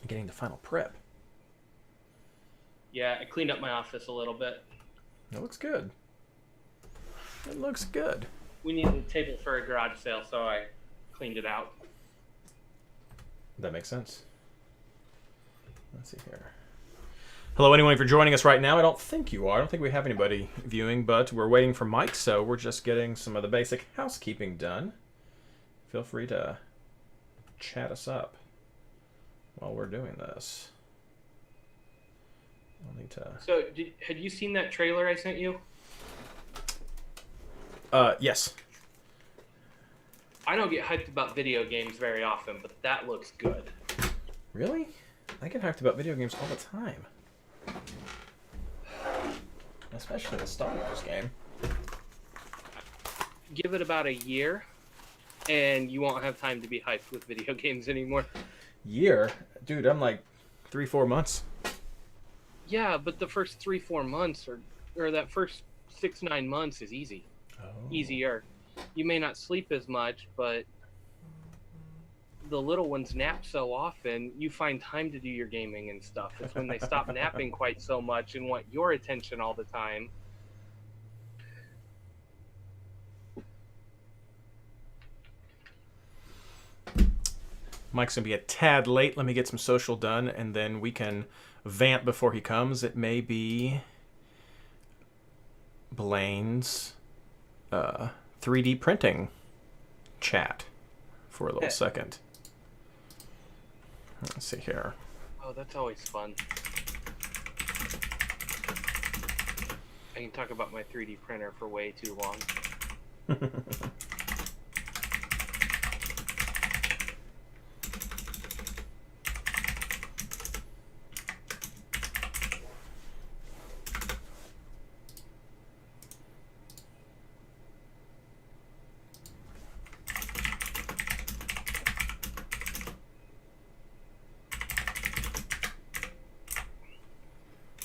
Getting the final prep. Yeah, I cleaned up my office a little bit. It looks good. It looks good. We needed a table for a garage sale, so I cleaned it out. That makes sense. Let's see here. Hello, anyone, for joining us right now. I don't think you are. I don't think we have anybody viewing, but we're waiting for Mike, so we're just getting some of the basic housekeeping done. Feel free to chat us up while we're doing this. I'll need to... So, had you seen that trailer I sent you? Yes. I don't get hyped about video games very often, but that looks good. Really? I get hyped about video games all the time. Especially the Star Wars game. Give it about a year, and you won't have time to be hyped with video games anymore. Year? Dude, I'm like 3-4 months. Yeah, but the first 3-4 months, or that first 6-9 months is easy. Oh. Easier. You may not sleep as much, but the little ones nap so often, you find time to do your gaming and stuff. It's when they stop napping quite so much and want your attention all the time. Mike's going to be a tad late. Let me get some social done, and then we can vamp before he comes. It may be Blaine's 3D printing chat for a little second. Let's see here. Oh, that's always fun. I can talk about my 3D printer for way too long.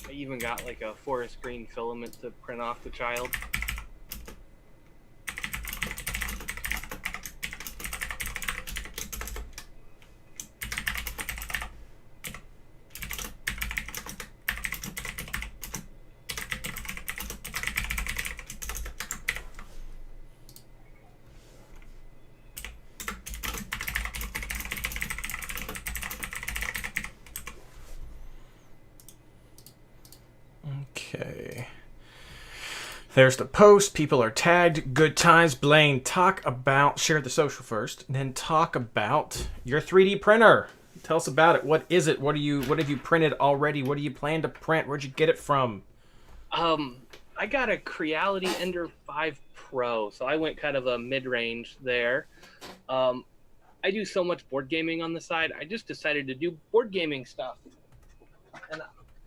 I even got like a forest green filament to print off the child. Okay. There's the post. People are tagged. Good times. Blaine, share the social first, then talk about your 3D printer. Tell us about it. What is it? What have you printed already? What do you plan to print? Where'd you get it from? I got a Creality Ender 5 Pro, so I went kind of a mid-range there. I do so much board gaming on the side, I just decided to do board gaming stuff. And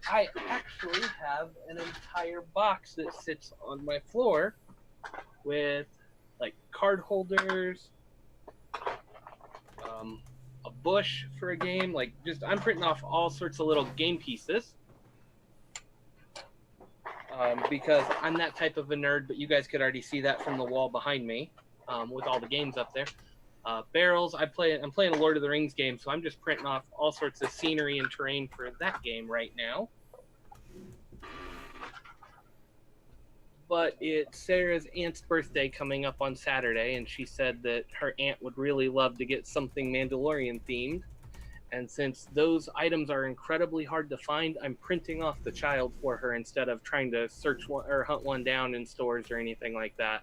I actually have an entire box that sits on my floor with like card holders, a bush for a game, like just I'm printing off all sorts of little game pieces. Because I'm that type of a nerd, but you guys could already see that from the wall behind me, with all the games up there. Barrels, I'm playing a Lord of the Rings game, so I'm just printing off all sorts of scenery and terrain for that game right now. But it's Sarah's aunt's birthday coming up on Saturday, and she said that her aunt would really love to get something Mandalorian themed. And since those items are incredibly hard to find, I'm printing off the child for her instead of trying to search one or hunt one down in stores or anything like that,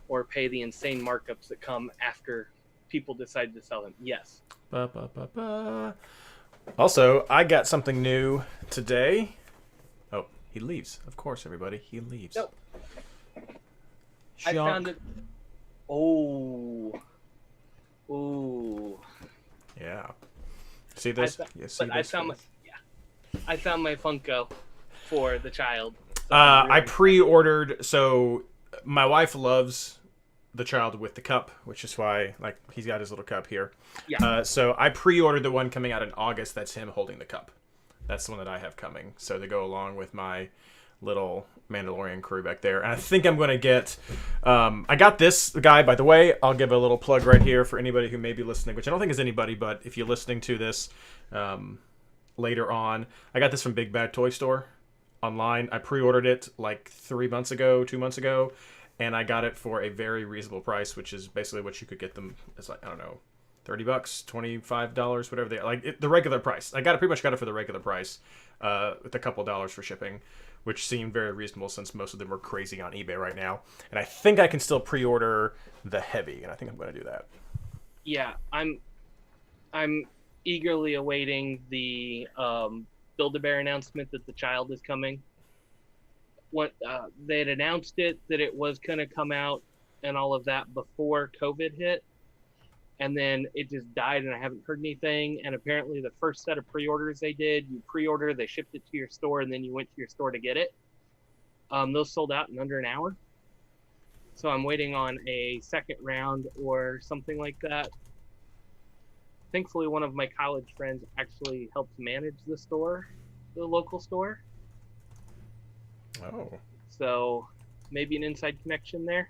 or pay the insane markups that come after people decide to sell them. Yes. Ba, ba, ba, ba. Also, I got something new today. Oh, he leaves. Of course, everybody. He leaves. Nope. I found it. Oh. Ooh. Yeah. See this? I found my Funko for the child. So I pre-ordered. So my wife loves the child with the cup, which is why he's got his little cup here. Yeah. So I pre-ordered the one coming out in August. That's him holding the cup. That's the one that I have coming. So to go along with my little Mandalorian crew back there. And I think I'm going to get... I got this guy, by the way. I'll give a little plug right here for anybody who may be listening, which I don't think is anybody, but if you're listening to this later on, I got this from Big Bad Toy Store online. I pre-ordered it like 2 months ago, and I got it for a very reasonable price, which is basically what you could get them. It's like, I don't know, $30, $25, whatever they like. The regular price. I pretty much got it for the regular price, with a couple dollars for shipping, which seemed very reasonable since most of them are crazy on eBay right now. And I think I can still pre-order the heavy, and I think I'm going to do that. Yeah, I'm eagerly awaiting the Build-A-Bear announcement that the child is coming. What they had announced it that it was going to come out and all of that before COVID hit, and then it just died, and I haven't heard anything. And apparently, the first set of pre-orders they did, you pre-order, they shipped it to your store, and then you went to your store to get it. Those sold out in under an hour. So I'm waiting on a second round or something like that. Thankfully, one of my college friends actually helps manage the store, the local store. Oh. So maybe an inside connection there.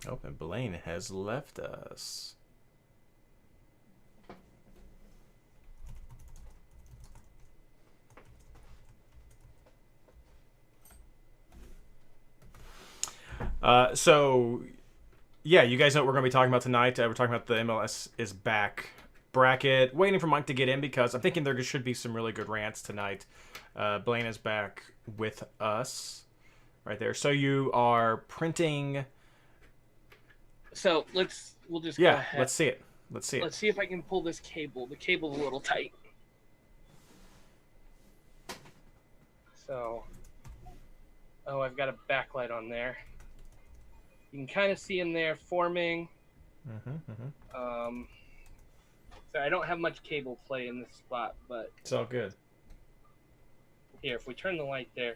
Oh, and Blaine has left us. So, yeah, you guys know what we're going to be talking about tonight. We're talking about the MLS is back bracket. Waiting for Mike to get in because I'm thinking there should be some really good rants tonight. Blaine is back with us right there. So you are printing... So we'll just go ahead. Let's see it. Let's see if I can pull this cable. The cable's a little tight. So, I've got a backlight on there. You can kind of see in there forming. So I don't have much cable play in this spot, but it's all good. Here, if we turn the light there,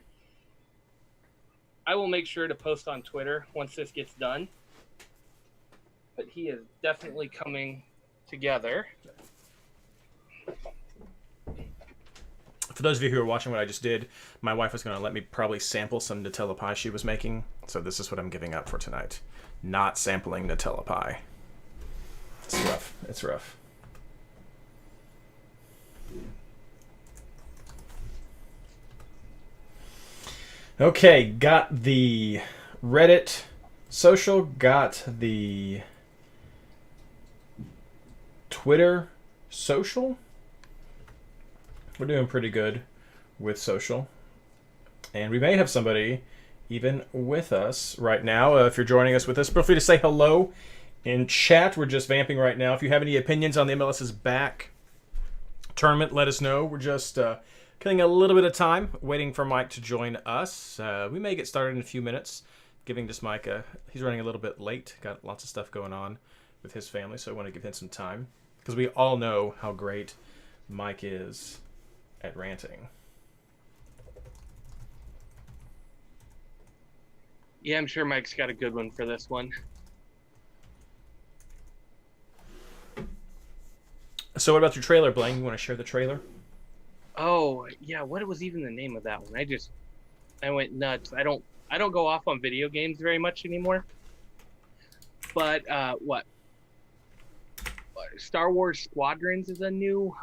I will make sure to post on Twitter once this gets done. But he is definitely coming together. For those of you who are watching what I just did, my wife was going to let me probably sample some Nutella pie she was making. So this is what I'm giving up for tonight. Not sampling Nutella pie. It's rough. It's rough. Okay, got the Reddit social, got the Twitter social. We're doing pretty good with social. And we may have somebody even with us right now. If you're joining us with us, feel free to say hello in chat. We're just vamping right now. If you have any opinions on the MLS's back tournament, let us know. We're just killing a little bit of time waiting for Mike to join us. We may get started in a few minutes. Giving just Mike he's running a little bit late. Got lots of stuff going on with his family, so I want to give him some time. Because we all know how great Mike is at ranting. Yeah, I'm sure Mike's got a good one for this one. So what about your trailer, Blaine? You want to share the trailer? Oh, yeah, what was even the name of that one? I went nuts. I don't go off on video games very much anymore. But Star Wars Squadrons is a new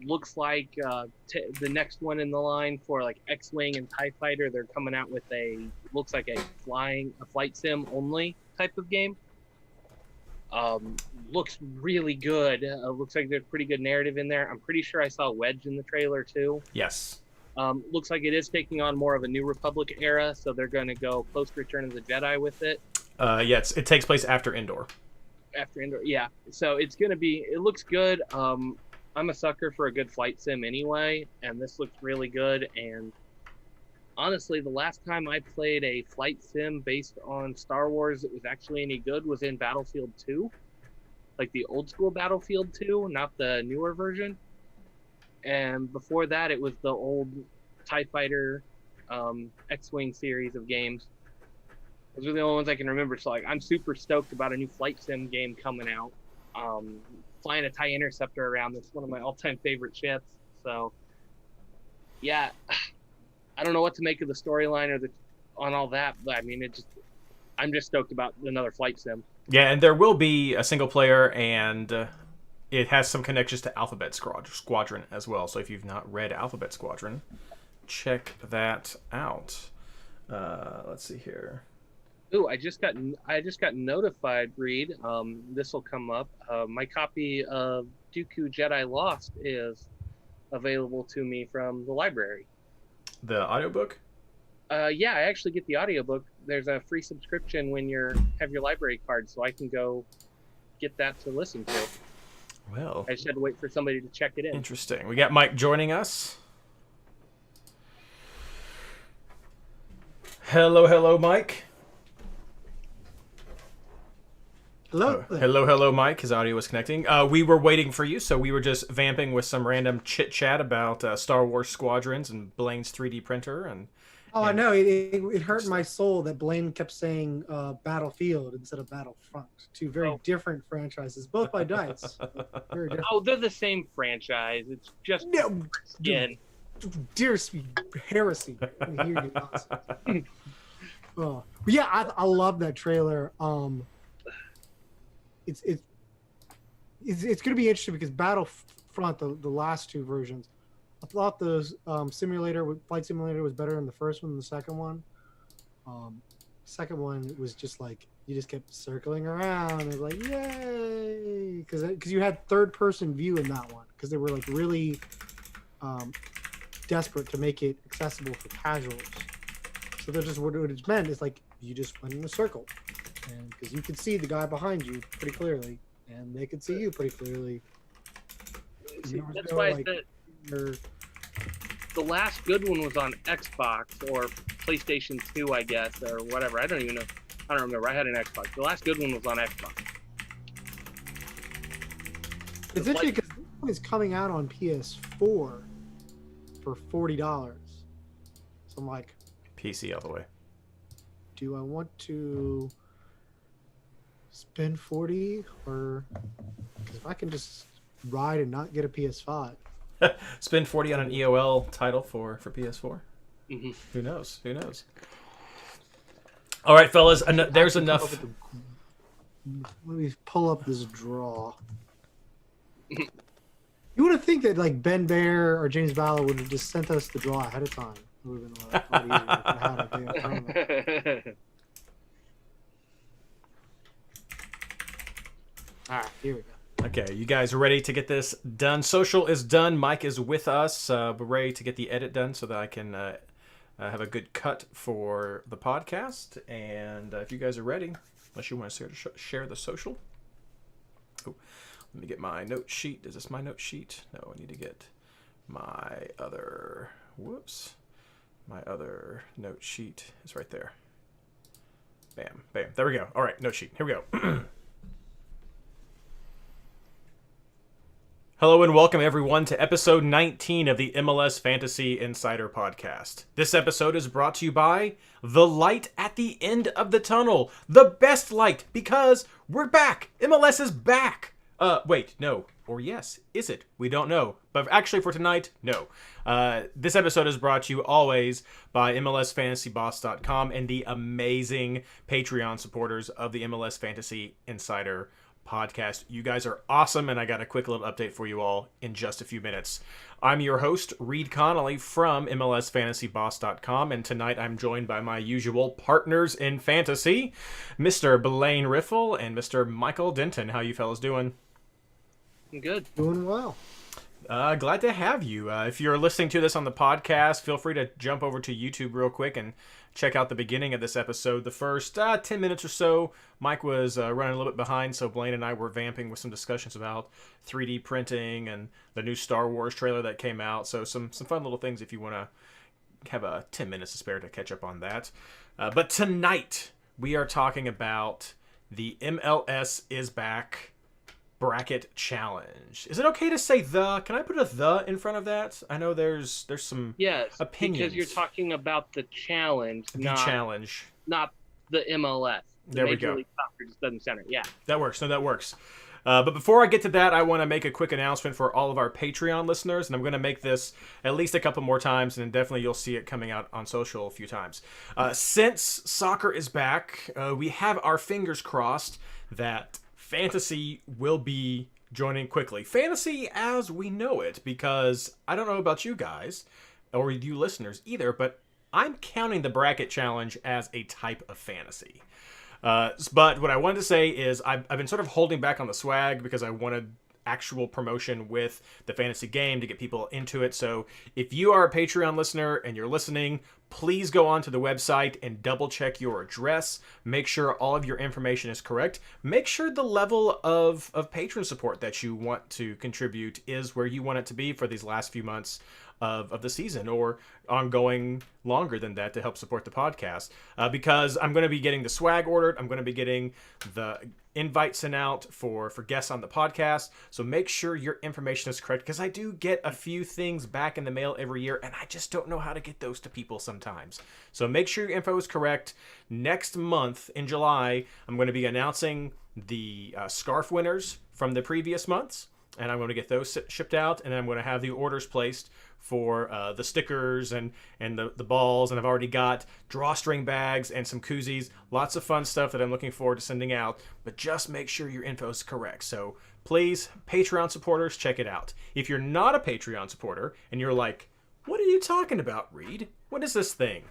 looks like the next one in the line for like X-Wing and TIE Fighter. They're coming out with looks like a flight sim only type of game. Looks really good. Looks like there's pretty good narrative in there. I'm pretty sure I saw Wedge in the trailer too. Yes. Looks like it is taking on more of a New Republic era, so they're going to go post Return of the Jedi with it. Yes, it takes place after Endor. After Endor, yeah. So it's going to be, it looks good. I'm a sucker for a good flight sim anyway, and this looks really good. And honestly, the last time I played a flight sim based on Star Wars that was actually any good was in Battlefield 2. Like the old school Battlefield 2, not the newer version. and before that, it was the old TIE Fighter X-Wing series of games. Those are the only ones I can remember. So, like, I'm super stoked about a new flight sim game coming out. Flying a TIE Interceptor around. That's one of my all-time favorite ships. So, yeah, I don't know what to make of the storyline or on all that, but I mean, I'm just stoked about another flight sim. Yeah, and there will be a single player, and it has some connections to Alphabet Squadron as well. So if you've not read Alphabet Squadron, check that out. Let's see here. Ooh, I just got notified, Reed. This will come up. My copy of Dooku Jedi Lost is available to me from the library. The audiobook? Yeah, I actually get the audiobook. There's a free subscription when you have your library card, so I can go get that to listen to. Well, I just had to wait for somebody to check it in. Interesting. We got Mike joining us. Hello, Mike. Hello. Hello, Mike. His audio was connecting. We were waiting for you, so we were just vamping with some random chit-chat about Star Wars Squadrons and Blaine's 3D printer. I know. It hurt my soul that Blaine kept saying Battlefield instead of Battlefront. Two very different franchises, both by Dice. Very different. Oh, they're the same franchise. It's just skin. Dear sweet heresy. I hear you nonsense. Oh. But yeah, I love that trailer. It's going to be interesting because Battlefront, the last two versions, I thought the flight simulator was better than the first one than the second one. Second one was just like you just kept circling around and like yay, because you had third person view in that one because they were like really desperate to make it accessible for casuals. So they're just what it meant is like you just went in a circle, and because you could see the guy behind you pretty clearly, and they could see you pretty clearly. See, that's why I said the last good one was on Xbox or PlayStation 2, I guess, or whatever. I don't even know. I don't remember. I had an Xbox. The last good one was on Xbox. It's interesting because this one is coming out on PS4 for $40. So I'm like, PC all the way. do I want to spend 40 or because if I can just ride and not get a PS5? Spend 40 on an EOL title for PS4. Mm-hmm. Who knows? All right, fellas. There's enough. Let me pull up this draw. You would have think that like Ben Bear or James Ballard would have just sent us the draw ahead of time. It would have been a lot easier if I had a damn tournament. All right, here we go. Okay, you guys are ready to get this done. Social is done. Mike is with us. We're ready to get the edit done so that I can have a good cut for the podcast. And if you guys are ready, unless you want to share the social. Oh, let me get my note sheet. Is this my note sheet? No, I need to get my other... Whoops. My other note sheet is right there. Bam, bam. There we go. All right, note sheet. Here we go. Hello and welcome everyone to episode 19 of the MLS Fantasy Insider Podcast. This episode is brought to you by the light at the end of the tunnel. The best light, because we're back. MLS is back. Wait, no. Or yes, is it? We don't know. But actually for tonight, no. This episode is brought to you always by MLSFantasyBoss.com and the amazing Patreon supporters of the MLS Fantasy Insider Podcast. You guys are awesome, and I got a quick little update for you all in just a few minutes. I'm your host, Reed Connolly from MLSFantasyBoss.com, and tonight I'm joined by my usual partners in fantasy, Mr. Blaine Riffle and Mr. Michael Denton. How you fellas doing? I'm good. Doing well. Glad to have you. If you're listening to this on the podcast, feel free to jump over to YouTube real quick and check out the beginning of this episode. The first 10 minutes or so, Mike was running a little bit behind, so Blaine and I were vamping with some discussions about 3D printing and the new Star Wars trailer that came out. So some fun little things if you want to have 10 minutes to spare to catch up on that. But tonight, we are talking about the MLS is back bracket challenge. Is it okay to say the? Can I put a the in front of that? I know there's some opinions. Because you're talking about the challenge, challenge, not the MLS. There we Major go. League Soccer just doesn't center. Yeah, that works. No, that works. But before I get to that, I want to make a quick announcement for all of our Patreon listeners, and I'm going to make this at least a couple more times, and definitely you'll see it coming out on social a few times. Since soccer is back, we have our fingers crossed that fantasy will be joining quickly. Fantasy as we know it, because I don't know about you guys, or you listeners either, but I'm counting the bracket challenge as a type of fantasy. But what I wanted to say is I've been sort of holding back on the swag because I wanted actual promotion with the fantasy game to get people into it. So if you are a Patreon listener and you're listening, please go onto the website and double check your address. Make sure all of your information is correct. Make sure the level of patron support that you want to contribute is where you want it to be for these last few months of the season, or ongoing longer than that to help support the podcast. Because I'm going to be getting the swag ordered. I'm going to be getting the invite sent out for guests on the podcast. So make sure your information is correct, because I do get a few things back in the mail every year, and I just don't know how to get those to people sometimes. So make sure your info is correct. Next month in July, I'm going to be announcing the scarf winners from the previous months, and I'm going to get those shipped out, and I'm going to have the orders placed for the stickers and the balls, and I've already got drawstring bags and some koozies. Lots of fun stuff that I'm looking forward to sending out, but just make sure your info is correct. So please, Patreon supporters, check it out. If you're not a Patreon supporter and you're like, what are you talking about, Reed? What is this thing?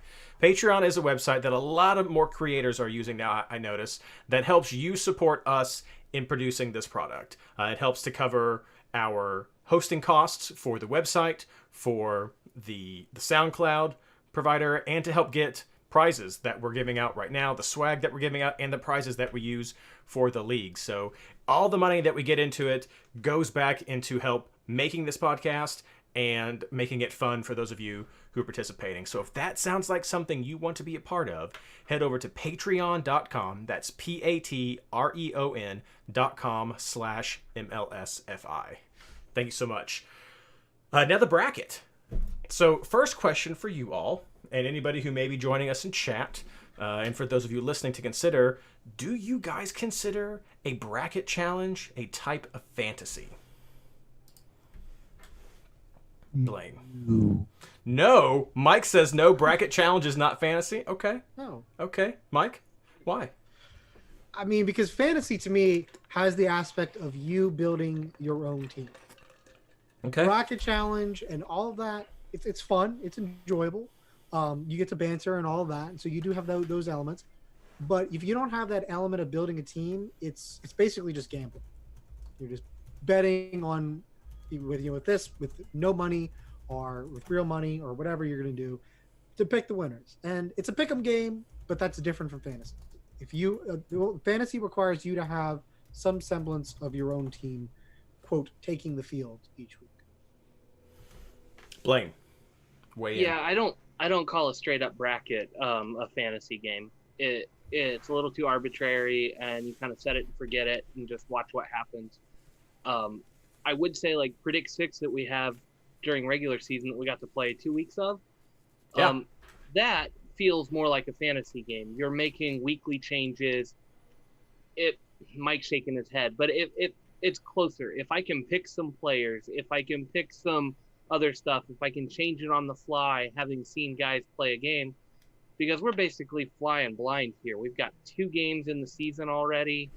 Patreon is a website that a lot of more creators are using now, I notice, that helps you support us in producing this product. It helps to cover our hosting costs for the website, for the SoundCloud provider, and to help get prizes that we're giving out right now, the swag that we're giving out, and the prizes that we use for the league. So all the money that we get into it goes back into help making this podcast and making it fun for those of you who are participating. So if that sounds like something you want to be a part of, head over to patreon.com. That's patreon.com/MLSFI. Thank you so much. Now the bracket. So first question for you all, and anybody who may be joining us in chat, and for those of you listening to consider, do you guys consider a bracket challenge a type of fantasy? Blaine. No. Mike says no, bracket challenge is not fantasy. Okay. No. Okay. Mike, why? I mean, because fantasy to me has the aspect of you building your own team. Okay. Bracket challenge and all of that, it's fun. It's enjoyable. You get to banter and all of that. And so you do have those elements. But if you don't have that element of building a team, it's basically just gambling. You're just betting on with no money or with real money or whatever you're going to do to pick the winners. And it's a pick 'em game, but that's different from fantasy. If you fantasy requires you to have some semblance of your own team, quote, taking the field each week. Blaine, weigh in. Yeah, I don't call a straight up bracket a fantasy game. It's a little too arbitrary, and you kind of set it and forget it and just watch what happens. I would say like Predict 6 that we have during regular season that we got to play 2 weeks of. Yeah. That feels more like a fantasy game. You're making weekly changes. Mike's shaking his head, but it's closer. If I can pick some players, if I can pick some other stuff, if I can change it on the fly, having seen guys play a game, because we're basically flying blind here. We've got 2 games in the season already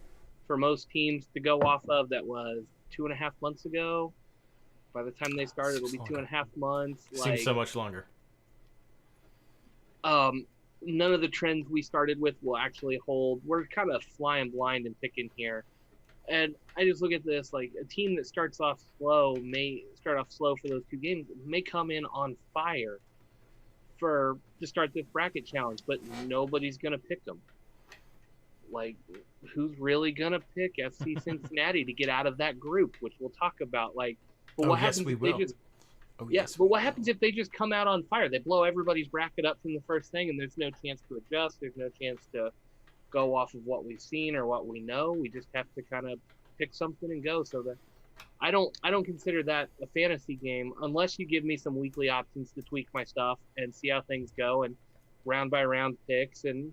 for most teams to go off of. That was 2.5 months ago. By the time they start, it'll be 2.5 months. Seems so much longer. None of the trends we started with will actually hold. We're kind of flying blind and picking here. And I just look at this, like a team that starts off slow may start off slow for those 2 games, may come in on fire to start this bracket challenge, but nobody's going to pick them. Like, who's really going to pick FC Cincinnati to get out of that group, which we'll talk about. Like, but what happens if they just what happens if they just come out on fire? They blow everybody's bracket up from the first thing, and there's no chance to adjust. There's no chance to go off of what we've seen or what we know. We just have to kind of pick something and go. So that I don't consider that a fantasy game unless you give me some weekly options to tweak my stuff and see how things go and round by round picks and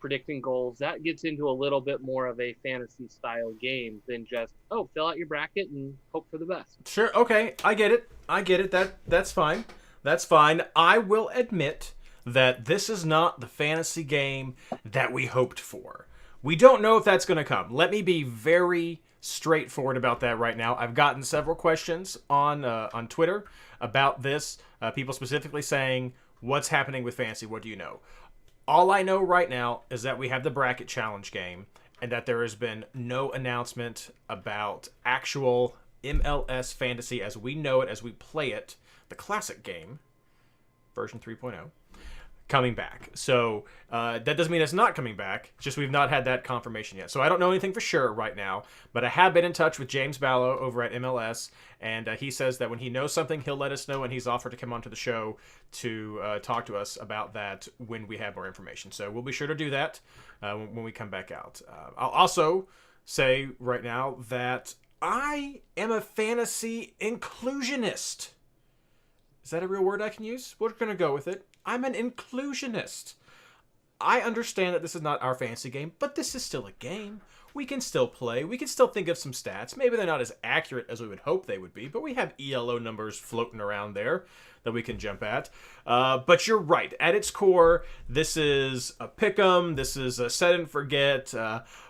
predicting goals. That gets into a little bit more of a fantasy style game than just, oh, fill out your bracket and hope for the best. Sure. Okay. I get it. That's fine. That's fine. I will admit that this is not the fantasy game that we hoped for. We don't know if that's going to come. Let me be very straightforward about that right now. I've gotten several questions on Twitter about this. People specifically saying, what's happening with fantasy? What do you know? All I know right now is that we have the bracket challenge game and that there has been no announcement about actual MLS fantasy as we know it, as we play it, the classic game, version 3.0, coming back. So that doesn't mean it's not coming back. It's just we've not had that confirmation yet. So I don't know anything for sure right now, but I have been in touch with James Ballow over at MLS, and he says that when he knows something, he'll let us know, and he's offered to come onto the show to talk to us about that when we have more information. So we'll be sure to do that when we come back out. I'll also say right now that I am a fantasy inclusionist. Is that a real word I can use? We're going to go with it. I'm an inclusionist. I understand that this is not our fantasy game, but this is still a game. We can still play. We can still think of some stats. Maybe they're not as accurate as we would hope they would be, but we have ELO numbers floating around there that we can jump at. But you're right. At its core, this is a pick'em. This is a set and forget.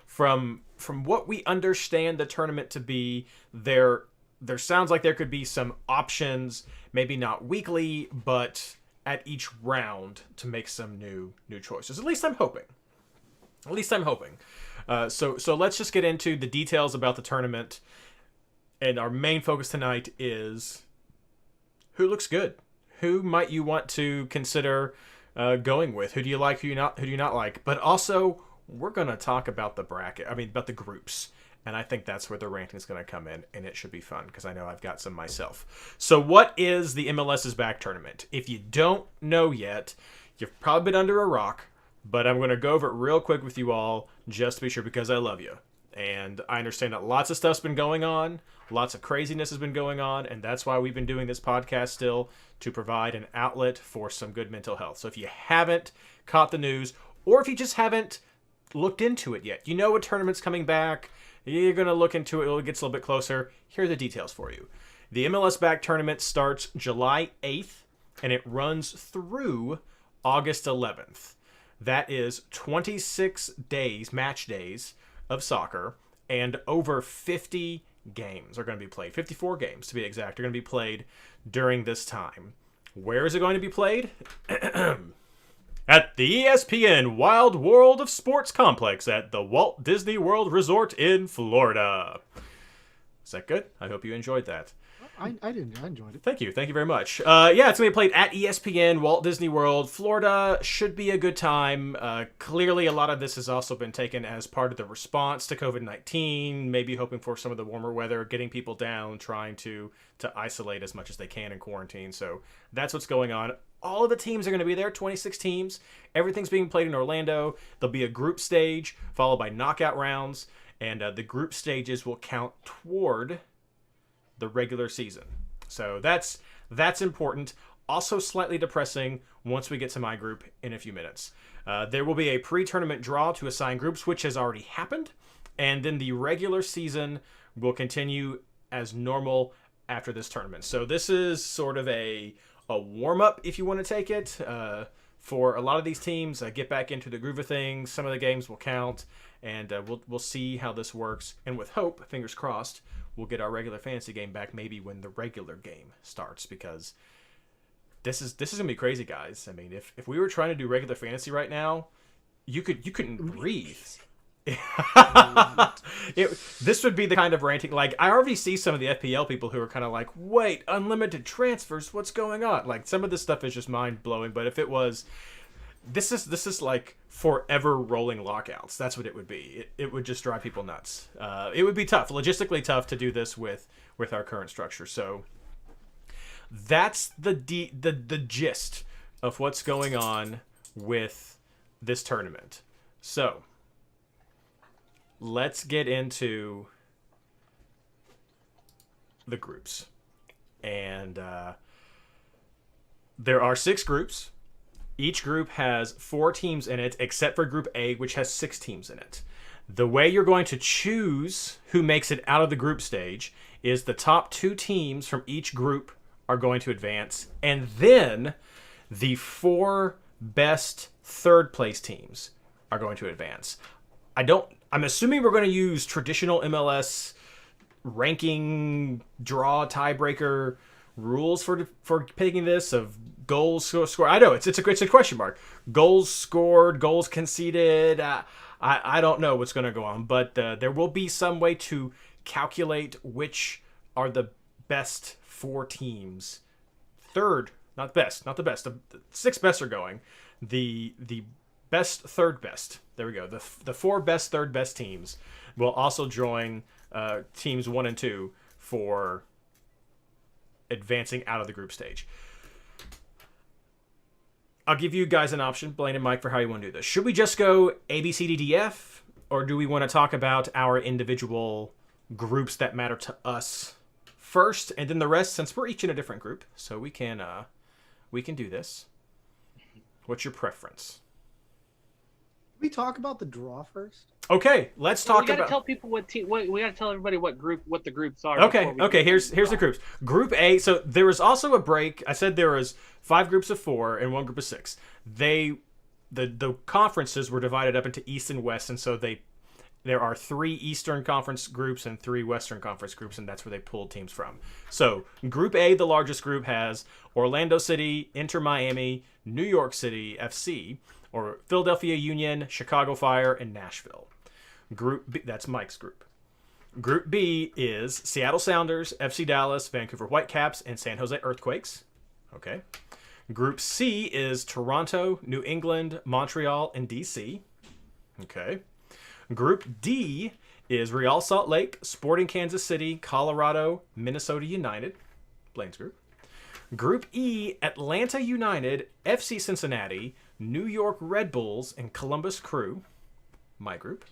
From what we understand the tournament to be, there sounds like there could be some options, maybe not weekly, but at each round to make some new choices. At least I'm hoping. So let's just get into the details about the tournament. And our main focus tonight is who looks good. Who might you want to consider going with? Who do you like? Who do you not like? But also, we're going to talk about about the groups. And I think that's where the ranking is going to come in, and it should be fun because I know I've got some myself. So what is the MLS is Back tournament? If you don't know yet, you've probably been under a rock, but I'm going to go over it real quick with you all just to be sure because I love you. And I understand that lots of stuff's been going on, lots of craziness has been going on, and that's why we've been doing this podcast still, to provide an outlet for some good mental health. So if you haven't caught the news, or if you just haven't looked into it yet, you know a tournament's coming back, you're going to look into it, it gets a little bit closer. Here are the details for you. The MLS Back tournament starts July 8th, and it runs through August 11th. That is 26 days, match days, of soccer, and over 50 games are going to be played. 54 games, to be exact, are going to be played during this time. Where is it going to be played? At the ESPN Wild World of Sports Complex at the Walt Disney World Resort in Florida. Is that good? I hope you enjoyed that. I didn't. I enjoyed it. Thank you very much. Yeah, it's going to be played at ESPN, Walt Disney World, Florida. Should be a good time. Clearly, a lot of this has also been taken as part of the response to COVID-19, maybe hoping for some of the warmer weather, getting people down, trying to isolate as much as they can in quarantine. So that's what's going on. All of the teams are going to be there, 26 teams. Everything's being played in Orlando. There'll be a group stage followed by knockout rounds, and the group stages will count toward the regular season. So that's important. Also slightly depressing once we get to my group in a few minutes. There will be a pre-tournament draw to assign groups, which has already happened, and then the regular season will continue as normal after this tournament. So this is sort of a warm-up, if you want to take it, for a lot of these teams. Get back into the groove of things. Some of the games will count, and we'll see how this works. And with hope, fingers crossed, we'll get our regular fantasy game back maybe when the regular game starts, because this is gonna be crazy, guys. I mean, if we were trying to do regular fantasy right now, you couldn't breathe. This would be the kind of ranting, like, I already see some of the FPL people who are kind of like, wait, unlimited transfers, what's going on? Like, some of this stuff is just mind-blowing, but if it was, this is like forever rolling lockouts. That's what it would be. It would just drive people nuts. It would be tough, logistically tough to do this with our current structure. So that's the gist of what's going on with this tournament. So let's get into the groups. And there are 6 groups. Each group has 4 teams in it, except for Group A, which has 6 teams in it. The way you're going to choose who makes it out of the group stage is the top 2 teams from each group are going to advance, and then the 4 best third place teams are going to advance. I'm assuming we're going to use traditional MLS ranking, draw, tiebreaker rules for picking this, of goals scored. I know it's a question mark. Goals scored, goals conceded. I don't know what's going to go on, but there will be some way to calculate which are the best 4 teams. Third, not best, not the best. The 6 best are going. The best third best. There we go. The 4 best third best teams will also join teams 1 and 2 for advancing out of the group stage. I'll give you guys an option, Blaine and Mike, for how you want to do this. Should we just go A, B, C, D, D, F? Or do we want to talk about our individual groups that matter to us first, and then the rest, since we're each in a different group, so we can do this. What's your preference? Can we talk about the draw first? Okay, let's talk about. We gotta tell people we gotta tell everybody what the groups are. Okay. Here's the groups. Group A. So there was also a break. I said there was 5 groups of 4 and 1 group of 6. The conferences were divided up into East and West, and so there are 3 Eastern Conference groups and 3 Western Conference groups, and that's where they pulled teams from. So Group A, the largest group, has Orlando City, Inter Miami, New York City FC, or Philadelphia Union, Chicago Fire, and Nashville. Group B, that's Mike's group. Group B is Seattle Sounders, FC Dallas, Vancouver Whitecaps, and San Jose Earthquakes. Okay. Group C is Toronto, New England, Montreal, and DC. Okay. Group D is Real Salt Lake, Sporting Kansas City, Colorado, Minnesota United. Blaine's group. Group E, Atlanta United, FC Cincinnati, New York Red Bulls, and Columbus Crew. My group.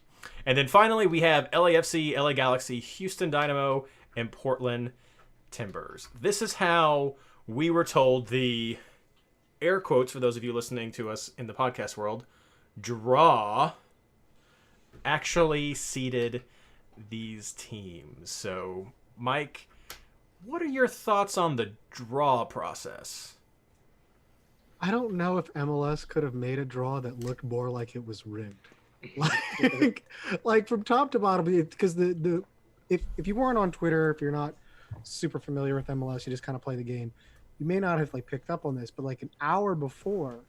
And then finally, we have LAFC, LA Galaxy, Houston Dynamo, and Portland Timbers. This is how we were told the, air quotes for those of you listening to us in the podcast world, draw actually seeded these teams. So, Mike, what are your thoughts on the draw process? I don't know if MLS could have made a draw that looked more like it was rigged. like from top to bottom, because if you weren't on Twitter, if you're not super familiar with MLS, you just kind of play the game, you may not have picked up on this, but an hour before,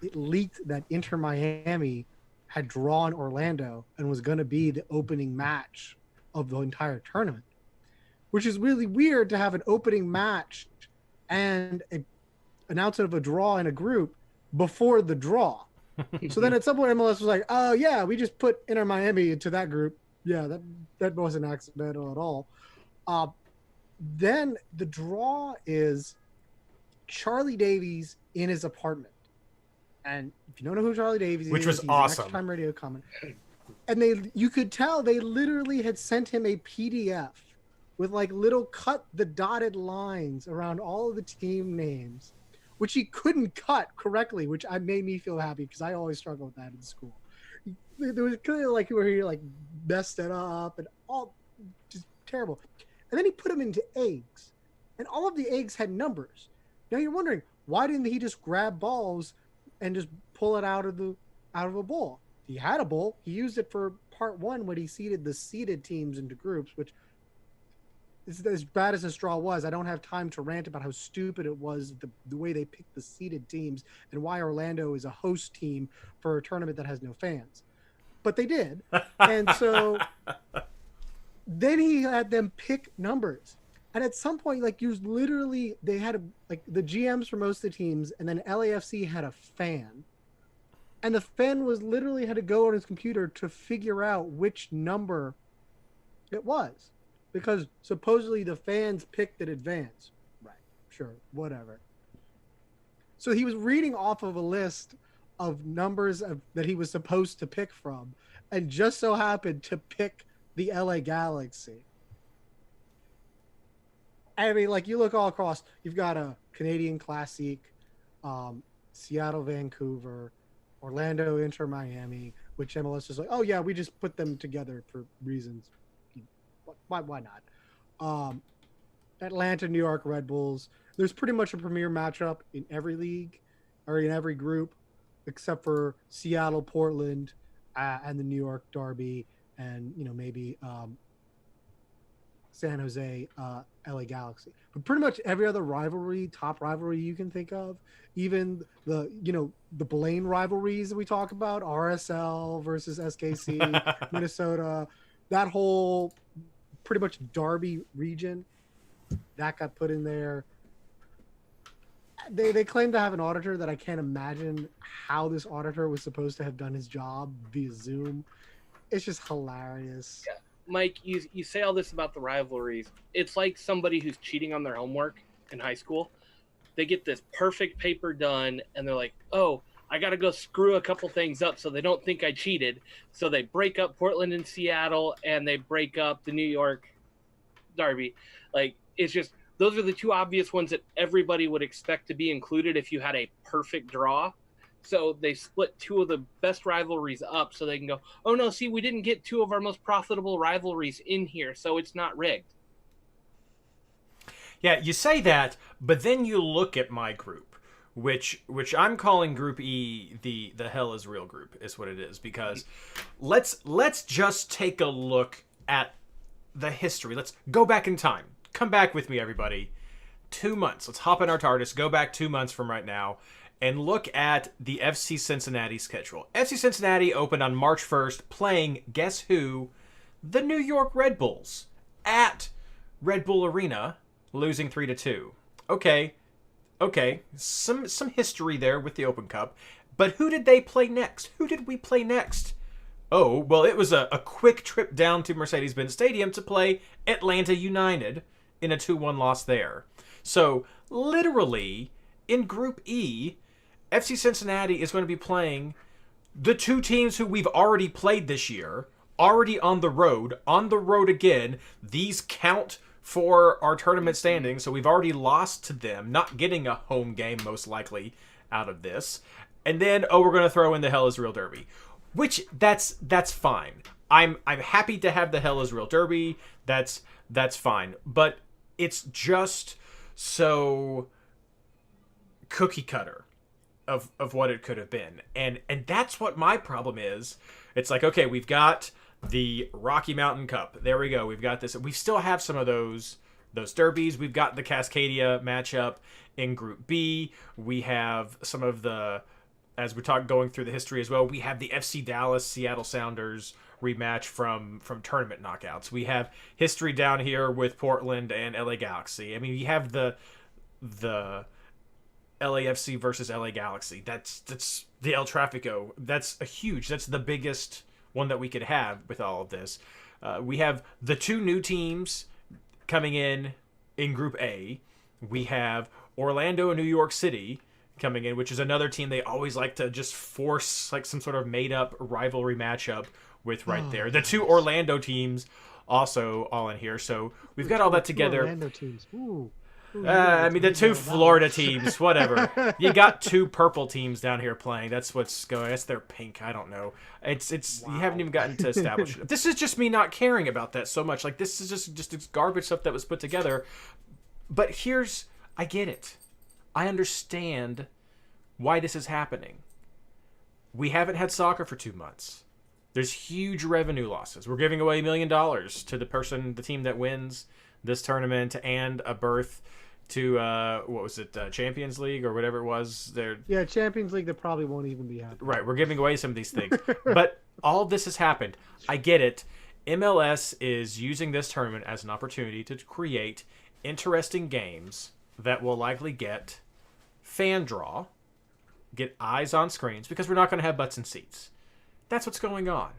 it leaked that Inter Miami had drawn Orlando and was going to be the opening match of the entire tournament, which is really weird to have an opening match and an announcement of a draw in a group before the draw. So then at some point MLS was like, oh yeah, we just put Inter Miami into that group. Yeah, that wasn't accidental at all. Then the draw is Charlie Davies in his apartment. And if you don't know who Charlie Davies Which is, was he's awesome. an Time radio comment. And you could tell they literally had sent him a PDF with little cut the dotted lines around all of the team names, which he couldn't cut correctly, which made me feel happy because I always struggle with that in school. There was clearly where he messed it up and all just terrible. And then he put them into eggs, and all of the eggs had numbers. Now you're wondering, why didn't he just grab balls and just pull it out of a bowl? He had a bowl. He used it for part 1 when he seeded the seeded teams into groups, which is as bad as the straw was. I don't have time to rant about how stupid it was, the way they picked the seeded teams and why Orlando is a host team for a tournament that has no fans. But they did. And so then he had them pick numbers. And at some point, they had the GMs for most of the teams, and then LAFC had a fan. And the fan literally had to go on his computer to figure out which number it was. Because supposedly the fans picked in advance. Right. Sure. Whatever. So he was reading off of a list of numbers that he was supposed to pick from. and just so happened to pick the LA Galaxy. I mean, like, you look all across, you've got a Canadian Classic, Seattle, Vancouver, Orlando, Inter, Miami, which MLS is like, oh yeah, we just put them together for reasons. Why not? Atlanta, New York, Red Bulls. There's pretty much a premier matchup in every league or in every group, except for Seattle, Portland, and the New York Derby, and maybe San Jose, LA Galaxy. But pretty much every other rivalry, top rivalry you can think of, even the Blaine rivalries that we talk about, RSL versus SKC, Minnesota, that whole pretty much Derby region, that got put in there. They claim to have an auditor that I can't imagine how this auditor was supposed to have done his job via Zoom. It's just hilarious. Yeah. Mike, you say all this about the rivalries. It's like somebody who's cheating on their homework in high school. They get this perfect paper done, and they're like, oh, I got to go screw a couple things up so they don't think I cheated. So they break up Portland and Seattle, and they break up the New York Derby. Like, it's just, those are the two obvious ones that everybody would expect to be included if you had a perfect draw. So they split two of the best rivalries up so they can go, oh, no, see, we didn't get two of our most profitable rivalries in here, so it's not rigged. Yeah, you say that, but then you look at my group, which I'm calling Group E the hell is real group, is what it is, because let's just take a look at the history. Let's go back in time. Come back with me, everybody. 2 months. Let's hop in our TARDIS, go back 2 months from right now, and look at the FC Cincinnati schedule. FC Cincinnati opened on March 1st playing, guess who? The New York Red Bulls at Red Bull Arena, losing 3-2. Okay. Some history there with the Open Cup. But who did they play next? Who did we play next? Oh, well, it was a quick trip down to Mercedes-Benz Stadium to play Atlanta United in a 2-1 loss there. So, literally, in Group E, FC Cincinnati is going to be playing the two teams who we've already played this year, already on the road again. These count for our tournament standings, so we've already lost to them, not getting a home game most likely out of this. And then, we're going to throw in the Hell is Real Derby, which that's fine. I'm happy to have the Hell is Real Derby. That's fine, but it's just so cookie cutter of what it could have been. And that's what my problem is. It's like, okay, we've got the Rocky Mountain Cup. There we go. We've got this. We still have some of those derbies. We've got the Cascadia matchup in Group B. We have some of the, as we're going through the history as well, we have the FC Dallas Seattle Sounders rematch from tournament knockouts. We have history down here with Portland and LA Galaxy. I mean, you have the LAFC versus LA Galaxy. That's the El Tráfico. That's the biggest one that we could have with all of this. We have the two new teams coming in Group A. We have Orlando and New York City coming in, which is another team they always like to just force like some sort of made-up rivalry matchup with right there. The two Orlando teams also all in here. So we've got all that together. Orlando teams. Ooh. I mean, the two Florida teams, whatever. You got two purple teams down here playing. That's what's going. I guess they're pink. I don't know. It's wow. You haven't even gotten to establish it. This is just me not caring about that so much. Like, this is just garbage stuff that was put together. But I get it. I understand why this is happening. We haven't had soccer for 2 months. There's huge revenue losses. We're giving away $1 million to the team that wins this tournament and a berth to what was it, Champions League or whatever it was. Yeah, Champions League. That probably won't even be happening. Right, we're giving away some of these things, but all of this has happened. I get it. MLS is using this tournament as an opportunity to create interesting games that will likely get fan draw, get eyes on screens, because we're not going to have butts in seats. That's what's going on,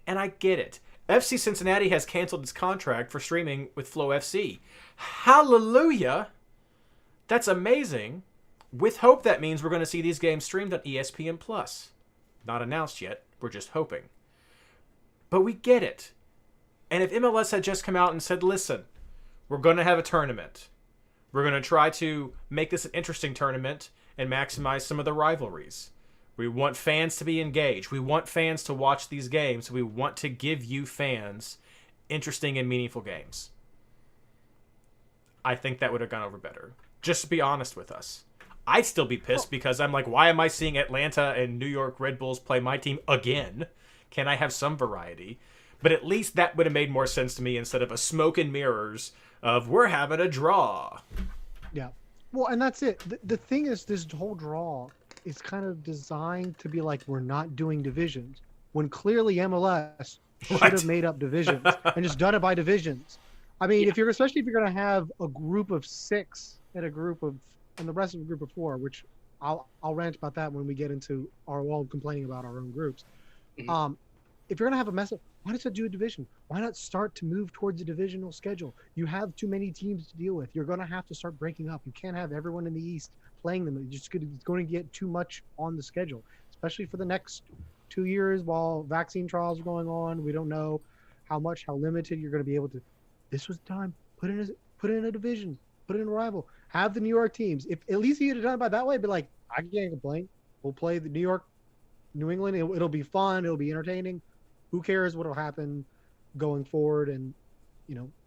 and I get it. FC Cincinnati has canceled its contract for streaming with Flow FC. Hallelujah! That's amazing. With hope, that means we're going to see these games streamed on ESPN+. Not announced yet. We're just hoping. But we get it. And if MLS had just come out and said, listen, we're going to have a tournament. We're going to try to make this an interesting tournament and maximize some of the rivalries. We want fans to be engaged. We want fans to watch these games. We want to give you fans interesting and meaningful games. I think that would have gone over better. Just to be honest with us. I'd still be pissed because I'm like, why am I seeing Atlanta and New York Red Bulls play my team again? Can I have some variety? But at least that would have made more sense to me instead of a smoke and mirrors of we're having a draw. Yeah. Well, and that's it. The thing is, this whole draw is kind of designed to be like, we're not doing divisions, when clearly MLS should have made up divisions and just done it by divisions. I mean, especially if you're going to have a group of 6 and the rest of a group of 4, which I'll rant about that when we get into our all complaining about our own groups. Mm-hmm. If you're going to have a mess up, why not do a division? Why not start to move towards a divisional schedule? You have too many teams to deal with. You're going to have to start breaking up. You can't have everyone in the East playing them. It's going to get too much on the schedule, especially for the next 2 years while vaccine trials are going on. We don't know how limited you're going to be able to. This was the time. Put in a division. Put in a rival. Have the New York teams. If at least you had done it by that way, but like, I can't complain. We'll play the New England. It'll be fun. It'll be entertaining. Who cares what'll happen going forward? And,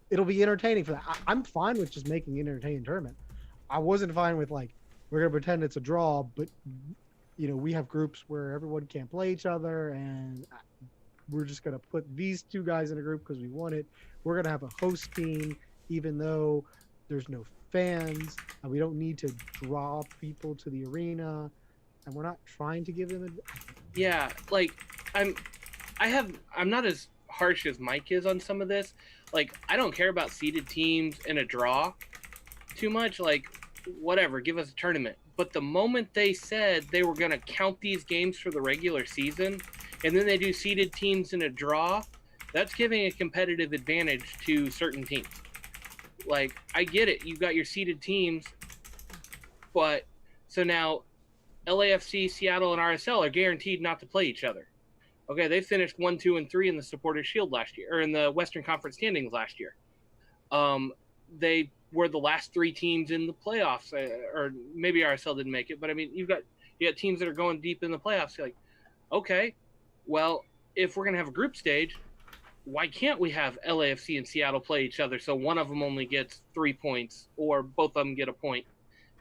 it'll be entertaining for that. I'm fine with just making an entertaining tournament. I wasn't fine with like, we're going to pretend it's a draw, but, we have groups where everyone can't play each other and we're just going to put these 2 guys in a group because we want it. We're going to have a host team, even though there's no fans and we don't need to draw people to the arena. And we're not trying to give them I'm not as harsh as Mike is on some of this. Like, I don't care about seeded teams in a draw too much. Like, whatever, give us a tournament. But the moment they said they were going to count these games for the regular season, and then they do seeded teams in a draw, that's giving a competitive advantage to certain teams. Like, I get it. You've got your seeded teams, but so now LAFC, Seattle, and RSL are guaranteed not to play each other. Okay, they finished 1, 2, and 3 in the Supporters' Shield last year, or in the Western Conference standings last year. They were the last 3 teams in the playoffs, or maybe RSL didn't make it, but I mean, you got teams that are going deep in the playoffs. You're like, okay, well, if we're gonna have a group stage, why can't we have LAFC and Seattle play each other so one of them only gets 3 points, or both of them get a point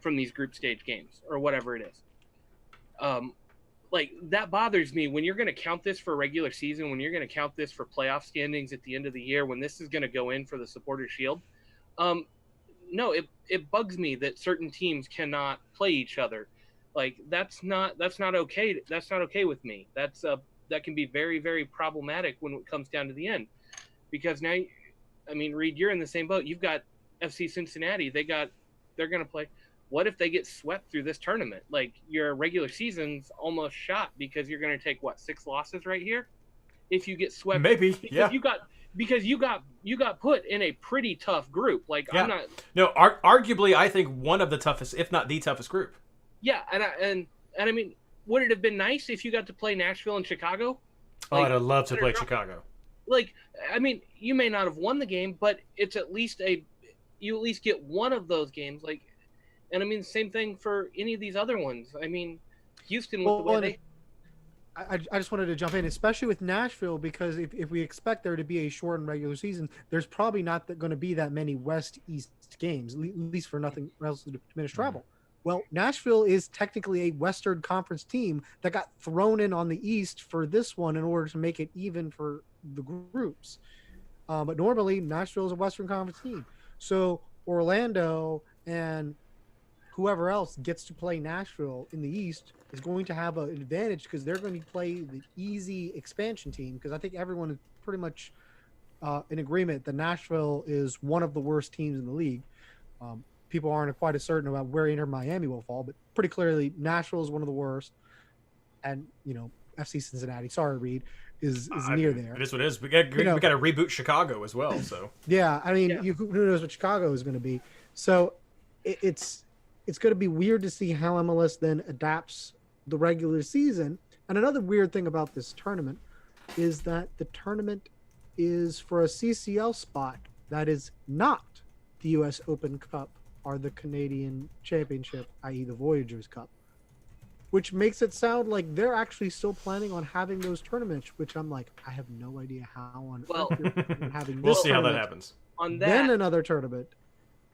from these group stage games, or whatever it is? Like, that bothers me when you're going to count this for regular season, when you're going to count this for playoff standings at the end of the year, when this is going to go in for the Supporters' Shield. No, it bugs me that certain teams cannot play each other. Like, that's not okay. That's not okay with me. That can be very, very problematic when it comes down to the end, because now, I mean, Reed, you're in the same boat. You've got FC Cincinnati. They're going to play. What if they get swept through this tournament? Like, your regular season's almost shot because you're going to take 6 losses right here if you get swept. Maybe, yeah. Because you got put in a pretty tough group. Like, yeah. I'm not. No, arguably, I think one of the toughest, if not the toughest group. Yeah, and I mean, would it have been nice if you got to play Nashville and Chicago? Like, I'd have loved to play Chicago. Like, I mean, you may not have won the game, but it's at least you at least get one of those games. Like. And I mean, same thing for any of these other ones. I mean, Houston with the way they. I just wanted to jump in, especially with Nashville, because if we expect there to be a shortened regular season, there's probably not going to be that many West-East games, at least for nothing else to diminish travel. Well, Nashville is technically a Western Conference team that got thrown in on the East for this one in order to make it even for the groups. But normally, Nashville is a Western Conference team. So Orlando and whoever else gets to play Nashville in the East is going to have an advantage because they're going to play the easy expansion team, because I think everyone is pretty much in agreement that Nashville is one of the worst teams in the league. People aren't quite as certain about where Inter Miami will fall, but pretty clearly Nashville is one of the worst. And, FC Cincinnati, sorry, Reed, is near there. It is what it is. We got to reboot Chicago as well. So yeah, I mean, who knows what Chicago is going to be. So it's going to be weird to see how MLS then adapts the regular season. And another weird thing about this tournament, is that the tournament is for a CCL spot that is not the U.S. Open Cup or the Canadian Championship, i.e., the Voyagers Cup, which makes it sound like they're actually still planning on having those tournaments. Which I'm like, I have no idea how on Well, earth you're planning on having. We'll this see how that tournament, happens. on then that, another tournament.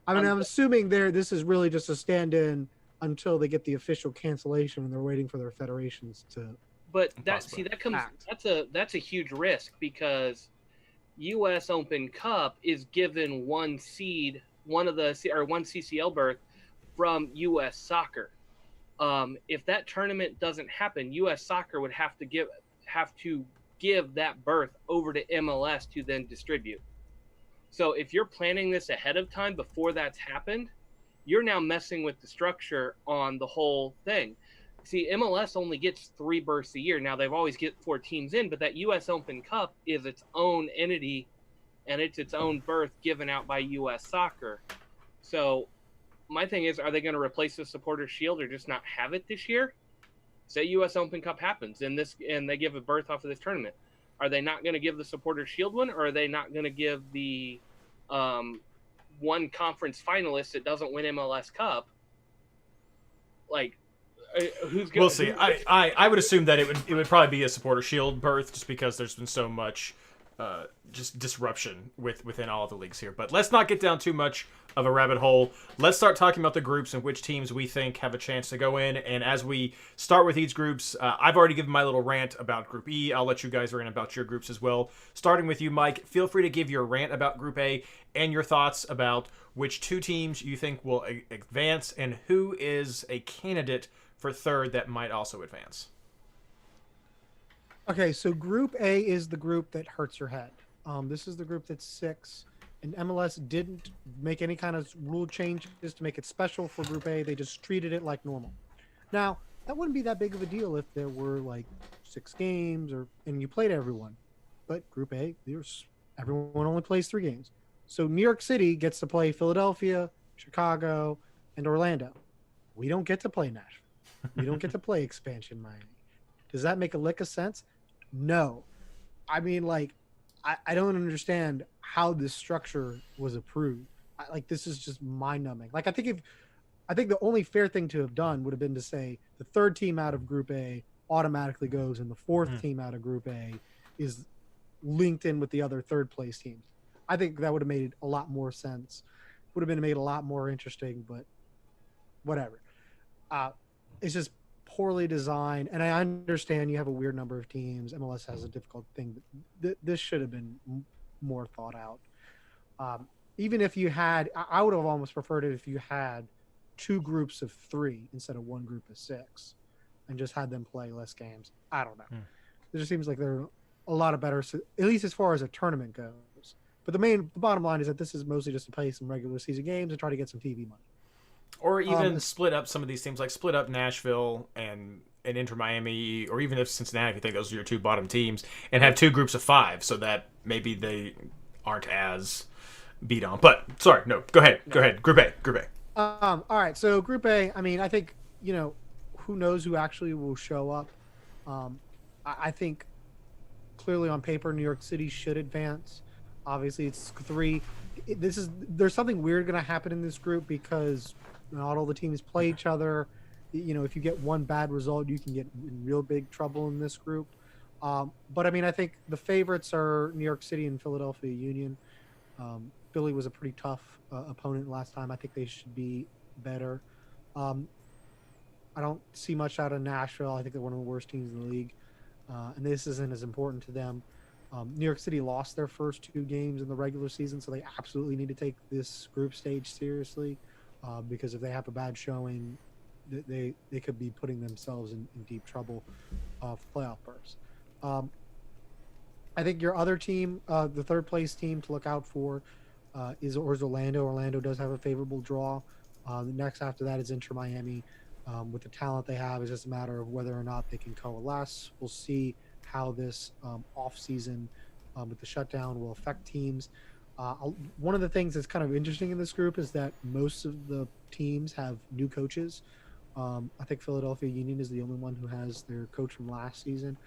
I mean, I'm assuming this is really just a stand-in until they get the official cancellation and they're waiting for their federations to. but Possibly. that's a huge risk because U.S. Open Cup is given one seed, one CCL berth from U.S. Soccer. If that tournament doesn't happen, U.S. Soccer would have to give that berth over to MLS to then distribute. So if you're planning this ahead of time before that's happened, you're now messing with the structure on the whole thing. See, MLS only gets 3 berths a year. Now they've always get 4 teams in, but that U.S. Open Cup is its own entity, and it's its own berth given out by U.S. Soccer. So my thing is, are they going to replace the Supporters Shield or just not have it this year? Say U.S. Open Cup happens and they give a berth off of this tournament. Are they not going to give the Supporters Shield one, or are they not going to give the one conference finalist that doesn't win MLS Cup? Like, who's going? We'll see. I would assume that it would probably be a Supporter Shield berth, just because there's been so much just disruption within all of the leagues here. But let's not get down too much of a rabbit hole. Let's start talking about the groups and which teams we think have a chance to go in. And as we start with each groups, I've already given my little rant about Group E. I'll let you guys rant about your groups as well. Starting with you, Mike, feel free to give your rant about Group A and your thoughts about which 2 teams you think will advance and who is a candidate for third that might also advance. Okay, so Group A is the group that hurts your head. This is the group that's 6, and MLS didn't make any kind of rule changes to make it special for Group A. They just treated it like normal. Now, that wouldn't be that big of a deal if there were like 6 games and you played everyone. But Group A, everyone only plays 3 games. So New York City gets to play Philadelphia, Chicago, and Orlando. We don't get to play Nashville. We don't get to play Expansion Miami. Does that make a lick of sense? No. I mean, like, I don't understand how this structure was approved. This is just mind-numbing. Like, I think the only fair thing to have done would have been to say the 3rd team out of Group A automatically goes, and the 4th team out of Group A is linked in with the other 3rd place teams. I think that would have made a lot more sense. Would have been made a lot more interesting, but whatever. It's just poorly designed, and I understand you have a weird number of teams. MLS has a difficult thing, but this should have been more thought out. Even if you had, I would have almost preferred it if you had 2 groups of 3 instead of 1 group of 6, and just had them play less games. I don't know. It just seems like there are a lot of better, at least as far as a tournament goes. But the bottom line is that this is mostly just to play some regular season games and try to get some TV money. Or even split up some of these teams, like split up Nashville and Inter Miami, or even if Cincinnati, if you think those are your 2 bottom teams, and have 2 groups of 5, so that maybe they aren't as beat on. But sorry, no, go ahead. Group A. All right, so Group A. I mean, I think who knows who actually will show up. I think clearly on paper, New York City should advance. Obviously, it's 3. There's something weird going to happen in this group because not all the teams play each other. If you get one bad result, you can get in real big trouble in this group. But I mean, I think the favorites are New York City and Philadelphia Union. Philly was a pretty tough opponent last time. I think they should be better. I don't see much out of Nashville. I think they're one of the worst teams in the league. And this isn't as important to them. New York City lost their first 2 games in the regular season, so they absolutely need to take this group stage seriously, because if they have a bad showing, they could be putting themselves in deep trouble for playoff berths. I think your other team, the 3rd place team to look out for, is Orlando. Orlando does have a favorable draw. The next after that is Inter Miami. With the talent they have, it's just a matter of whether or not they can coalesce. We'll see how this off-season with the shutdown will affect teams. One of the things that's kind of interesting in this group is that most of the teams have new coaches. I think Philadelphia Union is the only one who has their coach from last season.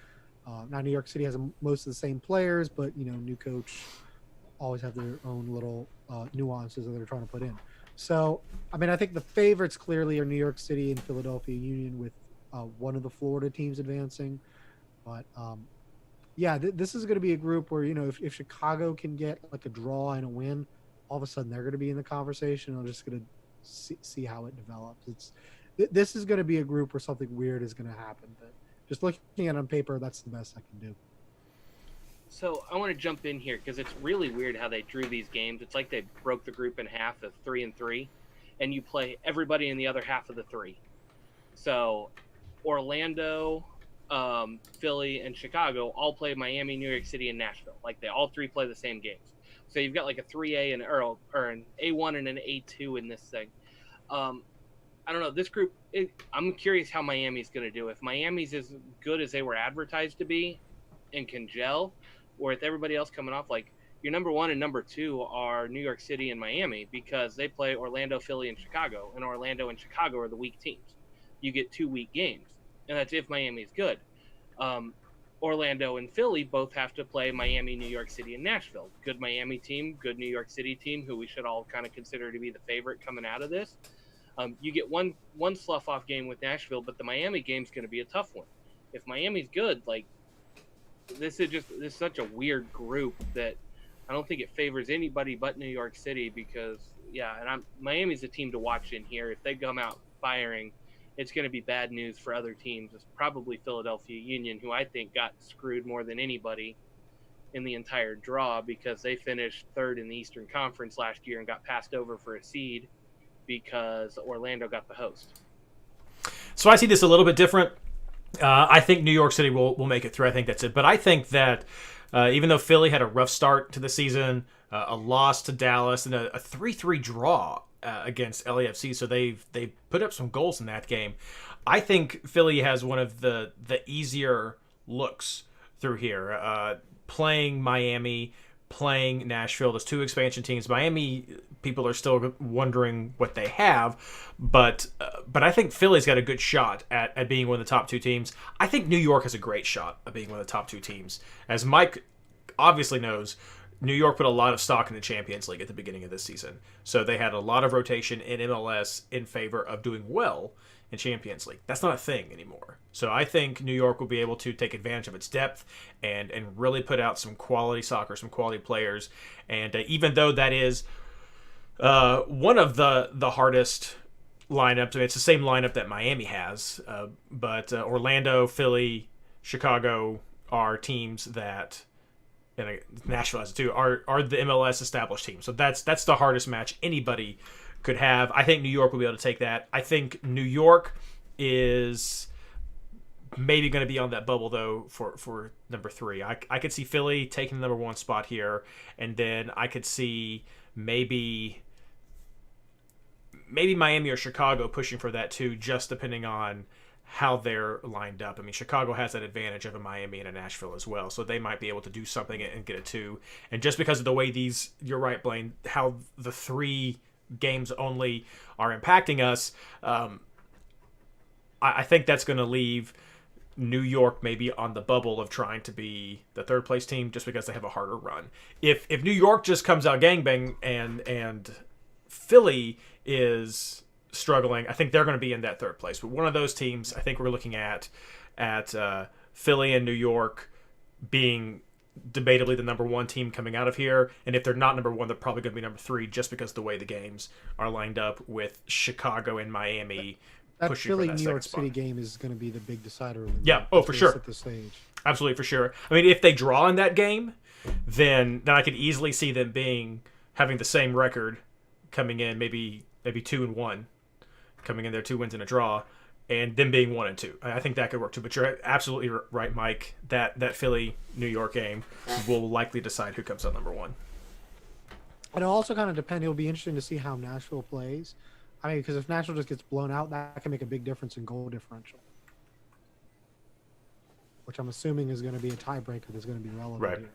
Now New York City has most of the same players, but new coach always have their own little nuances that they're trying to put in. So, I mean, I think the favorites clearly are New York City and Philadelphia Union, with one of the Florida teams advancing. But yeah, this is going to be a group where if Chicago can get like a draw and a win, all of a sudden they're going to be in the conversation. I'm just going to see how it develops. This is going to be a group where something weird is going to happen. But just looking at it on paper, that's the best I can do. So I want to jump in here because it's really weird how they drew these games. It's like they broke the group in half of 3-3, and you play everybody in the other half of the 3. So Orlando, Philly, and Chicago all play Miami, New York City, and Nashville. Like they all 3 play the same games. So you've got like a 3A and or an A1 and an A2 in this thing. I don't know. This group, I'm curious how Miami's going to do. If Miami's as good as they were advertised to be and can gel, or with everybody else coming off, like your number 1 and number 2 are New York City and Miami because they play Orlando, Philly, and Chicago, and Orlando and Chicago are the weak teams. You get 2 weak games, and that's if Miami's good. Orlando and Philly both have to play Miami, New York City, and Nashville. Good Miami team, good New York City team, who we should all kind of consider to be the favorite coming out of this. You get one slough-off game with Nashville, but the Miami game's going to be a tough one. If Miami's good, like, this is such a weird group that I don't think it favors anybody but New York City because, Miami's a team to watch in here. If they come out firing, it's going to be bad news for other teams. It's probably Philadelphia Union, who I think got screwed more than anybody in the entire draw because they finished 3rd in the Eastern Conference last year and got passed over for a seed because Orlando got the host. So I see this a little bit different. I think New York City will make it through. I think that's it. But I think that even though Philly had a rough start to the season, a loss to Dallas, and a 3-3 draw against LAFC, so they've put up some goals in that game. I think Philly has one of the easier looks through here. Playing Miami, playing Nashville, those 2 expansion teams. Miami, people are still wondering what they have, but I think Philly's got a good shot at being one of the top 2 teams. I think New York has a great shot at being one of the top 2 teams. As Mike obviously knows, New York put a lot of stock in the Champions League at the beginning of this season, so they had a lot of rotation in MLS in favor of doing well in Champions League. That's not a thing anymore. So I think New York will be able to take advantage of its depth and really put out some quality soccer, some quality players. And even though that is one of the hardest lineups, I mean, it's the same lineup that Miami has, but Orlando, Philly, Chicago are teams that, and Nashville has it too, are the MLS established teams. So that's the hardest match anybody could have. I think New York will be able to take that. I think New York is maybe going to be on that bubble, though, for number 3. I could see Philly taking the number 1 spot here, and then I could see maybe Miami or Chicago pushing for that too, just depending on how they're lined up. I mean, Chicago has that advantage of a Miami and a Nashville as well, so they might be able to do something and get a 2. And just because of the way these, you're right, Blaine, how the 3 games only are impacting us, I think that's going to leave New York maybe on the bubble of trying to be the 3rd place team just because they have a harder run. If New York just comes out gangbang and Philly is struggling, I think they're going to be in that 3rd place. But one of those teams, I think we're looking at Philly and New York being debatably the number 1 team coming out of here, and if they're not number 1, they're probably going to be number 3 just because of the way the games are lined up with Chicago and Miami pushing Philly for that New York spot. City game is going to be the big decider. For sure. At this stage. Absolutely, for sure. I mean, if they draw in that game, then I could easily see them having the same record coming in, maybe 2-1, coming in there 2 wins and a draw, and them being 1-2. I think that could work too. But you're absolutely right, Mike. That Philly New York game will likely decide who comes out number 1. And it'll also kind of depend. It'll be interesting to see how Nashville plays. I mean, because if Nashville just gets blown out, that can make a big difference in goal differential, which I'm assuming is going to be a tiebreaker that's going to be relevant Right. here.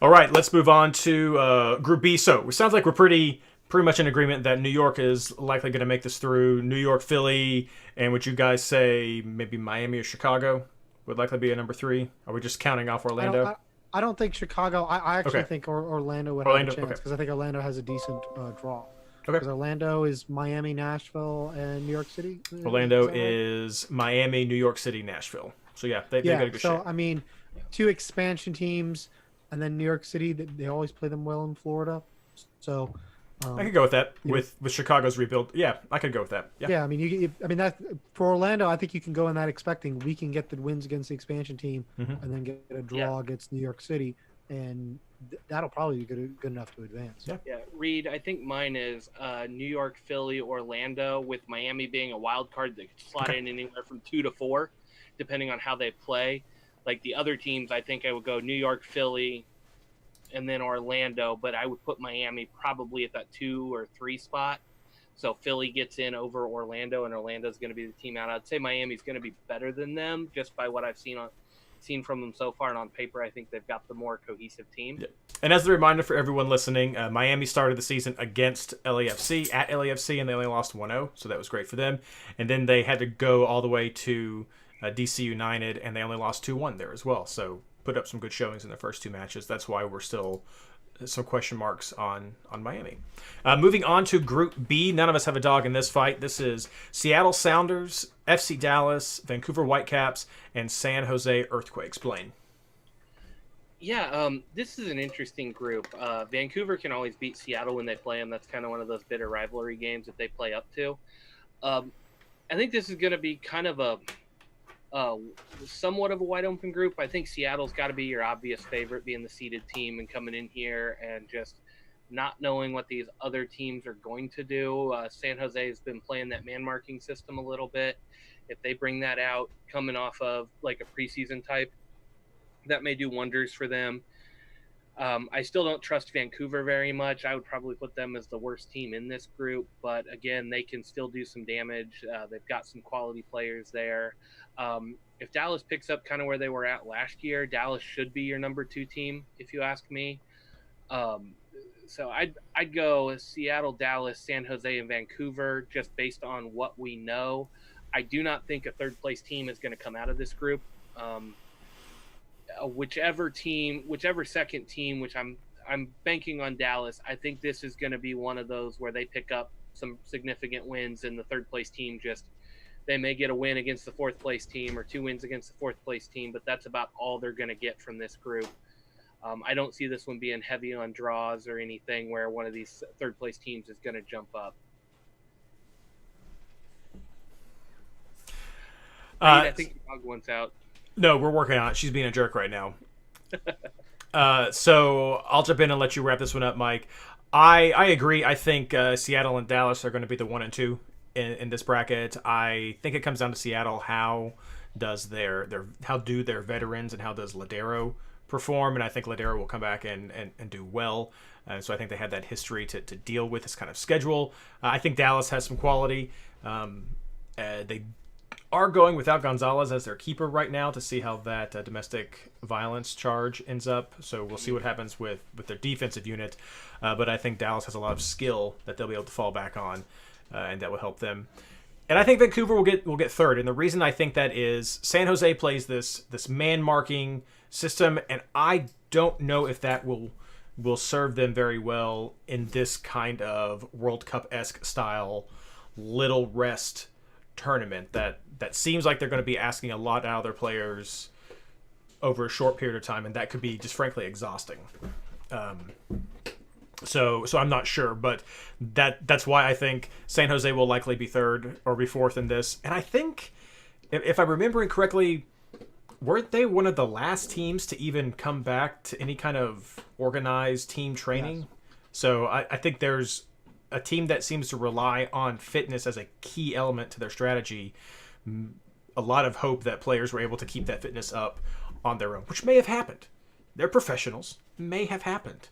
All right, let's move on to Group B. So it sounds like we're pretty much in agreement that New York is likely going to make this through. New York, Philly, and would you guys say maybe Miami or Chicago would likely be a number 3. Are we just counting off Orlando? I don't think Chicago. I actually Okay. think Orlando would Orlando, have a chance okay. because I think Orlando has a decent draw. Okay. Because Orlando is Miami, Nashville, and New York City. Orlando that right? is Miami, New York City, Nashville. So yeah, they got a good so shot. I mean, 2 expansion teams, and then New York City. They always play them well in Florida. So I could go with that you- with Chicago's rebuild. Yeah, I could go with that. Yeah. yeah, I mean, I mean that for Orlando, I think you can go in that expecting we can get the wins against the expansion team, Mhm. and then get a draw against New York City, and that'll probably be good enough to advance. Yeah, Reed, I think mine is New York, Philly, Orlando, with Miami being a wild card that could slot in anywhere from 2 to 4, depending on how they play. Like the other teams, I think I would go New York, Philly, and then Orlando, but I would put Miami probably at that 2 or 3 spot. So Philly gets in over Orlando, and Orlando's going to be the team out. I'd say Miami's going to be better than them just by what I've seen from them so far, and on paper I think they've got the more cohesive team. Yeah. And as a reminder for everyone listening, Miami started the season against LAFC at LAFC, and they only lost 1-0, so that was great for them. And then they had to go all the way to DC United, and they only lost 2-1 there as well. So put up some good showings in their first 2 matches. That's why we're still some question marks on Miami. Moving on to Group B, none of us have a dog in this fight. This is Seattle Sounders, FC Dallas, Vancouver Whitecaps, and San Jose Earthquakes. Blaine. Yeah, this is an interesting group. Vancouver can always beat Seattle when they play them. That's kind of one of those bitter rivalry games that they play up to. I think this is going to be kind of a somewhat of a wide open group. I think Seattle's got to be your obvious favorite, being the seeded team and coming in here and just not knowing what these other teams are going to do. San Jose has been playing that man marking system a little bit. If they bring that out coming off of like a preseason type, that may do wonders for them. I still don't trust Vancouver very much. I would probably put them as the worst team in this group, but again, they can still do some damage. They've got some quality players there. If Dallas picks up kind of where they were at last year, Dallas should be your number 2 team, if you ask me. So I'd go Seattle, Dallas, San Jose, and Vancouver just based on what we know. I do not think a third place team is going to come out of this group. Whichever second team, which I'm banking on Dallas, I think this is going to be one of those where they pick up some significant wins, and the third place team they may get a win against the 4th place team or 2 wins against the 4th place team, but that's about all they're going to get from this group. I don't see this one being heavy on draws or anything where one of these third place teams is going to jump up. I think your dog wants out. No, we're working on it. She's being a jerk right now. So I'll jump in and let you wrap this one up, Mike. I agree. I think Seattle and Dallas are going to be the 1 and 2 in this bracket. I think it comes down to Seattle. How do their veterans and how does Ladero perform? And I think Ladero will come back and do well. So I think they had that history to deal with this kind of schedule. I think Dallas has some quality. They are going without Gonzalez as their keeper right now to see how that domestic violence charge ends up. So we'll see what happens with their defensive unit. But I think Dallas has a lot of skill that they'll be able to fall back on, and that will help them. And I think Vancouver will get third. And the reason I think that is San Jose plays this man marking system, and I don't know if that will serve them very well in this kind of World Cup-esque style little rest tournament that seems like they're going to be asking a lot out of their players over a short period of time, and that could be just frankly exhausting. So I'm not sure, but that's why I think San Jose will likely be third or be fourth in this. And I think, if I'm remembering correctly, weren't they one of the last teams to even come back to any kind of organized team training? Yes. So I think there's a team that seems to rely on fitness as a key element to their strategy. A lot of hope that players were able to keep that fitness up on their own, which may have happened. They're professionals. May have happened.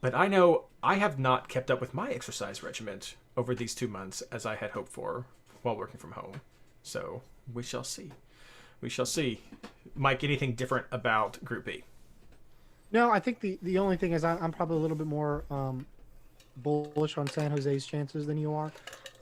But I know I have not kept up with my exercise regimen over these 2 months as I had hoped for while working from home. So we shall see. We shall see. Mike, anything different about Group B? No, I think the only thing is I'm probably a little bit more bullish on San Jose's chances than you are.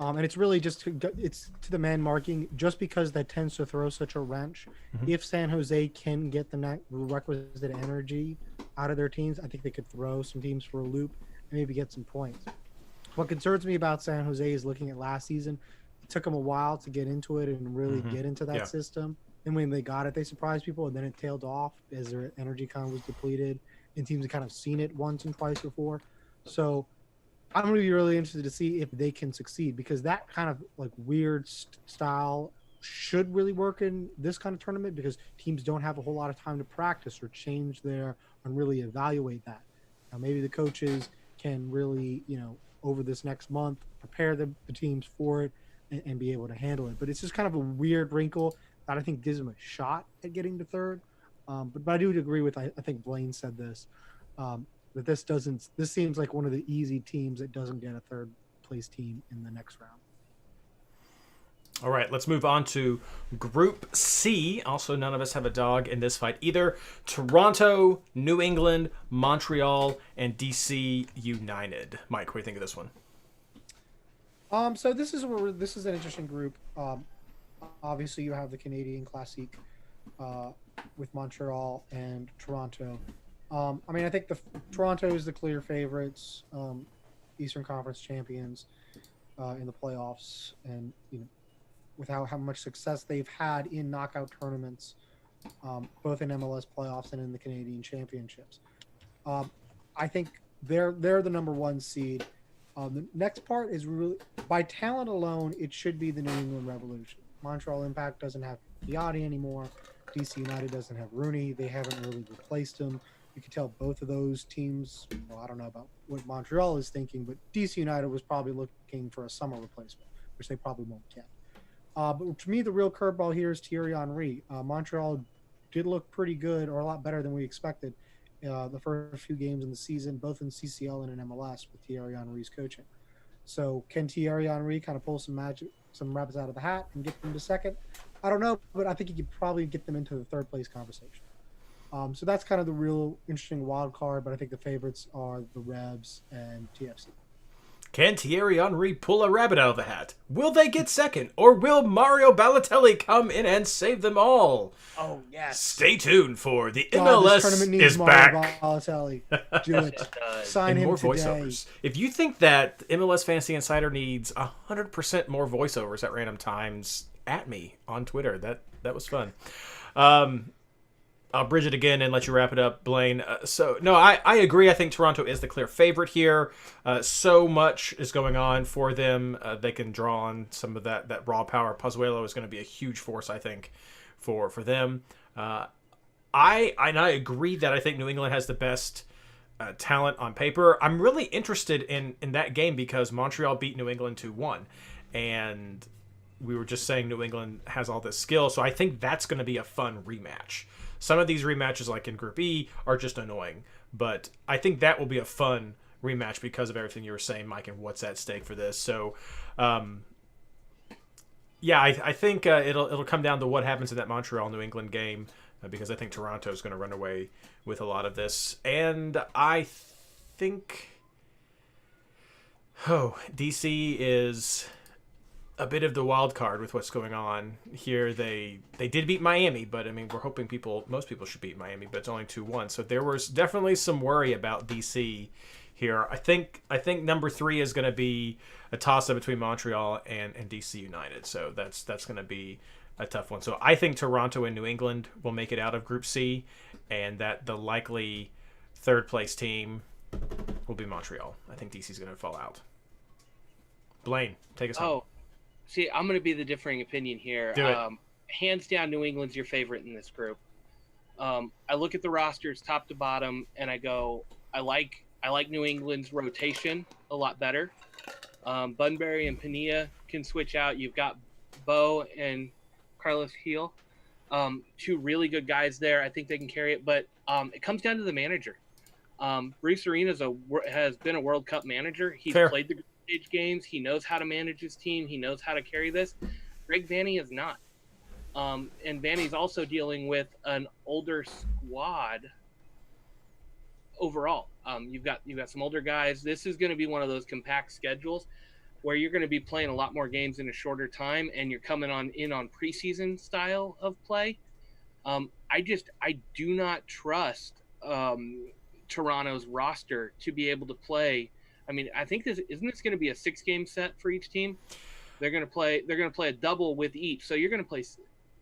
And it's really just it's to the man marking, just because that tends to throw such a wrench. If San Jose can get the requisite energy out of their teams, I think they could throw some teams for a loop and maybe get some points. What concerns me about San Jose is looking at last season. It took them a while to get into it and really get into that system. And when they got it, they surprised people, and then it tailed off as their energy kind of was depleted, and teams have kind of seen it once and twice before. So I'm going to be really interested to see if they can succeed, because that kind of like weird style should really work in this kind of tournament, because teams don't have a whole lot of time to practice or change their and really evaluate that. Now, maybe the coaches can really, over this next month, prepare the teams for it and be able to handle it. But it's just kind of a weird wrinkle that I think gives them a shot at getting to third. But I do agree with, I think Blaine said this, that this seems like one of the easy teams that doesn't get a third place team in the next round. All right, let's move on to Group C. Also, none of us have a dog in this fight either. Toronto, New England, Montreal, and DC United. Mike, what do you think of this one? So this is an interesting group. Obviously, you have the Canadian Classique with Montreal and Toronto. I think Toronto is the clear favorites, Eastern Conference champions in the playoffs, and with how much success they've had in knockout tournaments, both in MLS playoffs and in the Canadian Championships. I think they're the number one seed. The next part is really, by talent alone, it should be the New England Revolution. Montreal Impact doesn't have Piatti anymore. DC United doesn't have Rooney. They haven't really replaced him. You can tell both of those teams, well, I don't know about what Montreal is thinking, but DC United was probably looking for a summer replacement, which they probably won't get. But to me, the real curveball here is Thierry Henry. Montreal did look pretty good, or a lot better than we expected, the first few games in the season, both in CCL and in MLS with Thierry Henry's coaching. So can Thierry Henry kind of pull some rabbits out of the hat and get them to second? I don't know, but I think he could probably get them into the third place conversation. So that's kind of the real interesting wild card, but I think the favorites are the Revs and TFC. Can Thierry Henry pull a rabbit out of the hat? Will they get second, or will Mario Balotelli come in and save them all? Oh, yes. Stay tuned for the MLS is back. Balotelli. Do it. Sign him more today. Voiceovers. If you think that MLS Fantasy Insider needs 100% more voiceovers at random times, at me on Twitter. That was fun. I'll bridge it again and let you wrap it up, Blaine. I agree. I think Toronto is the clear favorite here. So much is going on for them. They can draw on some of that raw power. Pozuelo is going to be a huge force, I think, for them. I agree that I think New England has the best talent on paper. I'm really interested in that game because Montreal beat New England 2-1. And we were just saying New England has all this skill. So I think that's going to be a fun rematch. Some of these rematches, like in Group E, are just annoying. But I think that will be a fun rematch because of everything you were saying, Mike, and what's at stake for this. So, I think it'll come down to what happens in that Montreal-New England game because I think Toronto is going to run away with a lot of this. And I think DC is a bit of the wild card with what's going on here. They did beat Miami, but I mean, we're hoping most people should beat Miami, but it's only 2-1. So there was definitely some worry about DC here. I think number 3 is going to be a toss-up between Montreal and DC United. So that's going to be a tough one. So I think Toronto and New England will make it out of Group C, and that the likely third place team will be Montreal. I think DC is going to fall out. Blaine, take us home. See, I'm going to be the differing opinion here. Do it. Hands down, New England's your favorite in this group. I look at the rosters top to bottom, and I go, I like New England's rotation a lot better. Bunbury and Pania can switch out. You've got Bo and Carlos Gil, 2 really good guys there. I think they can carry it, but it comes down to the manager. Bruce Arena has been a World Cup manager. He's played the stage games. He knows how to manage his team. He knows how to carry this. Greg Vanney is not. And Vanney's also dealing with an older squad overall. You've got some older guys. This is going to be one of those compact schedules. where you're going to be playing a lot more games in a shorter time, and you're coming on preseason style of play. I do not trust Toronto's roster to be able to play. I mean, I think isn't this going to be a 6-game set for each team? They're going to play a double with each, so you're going to play.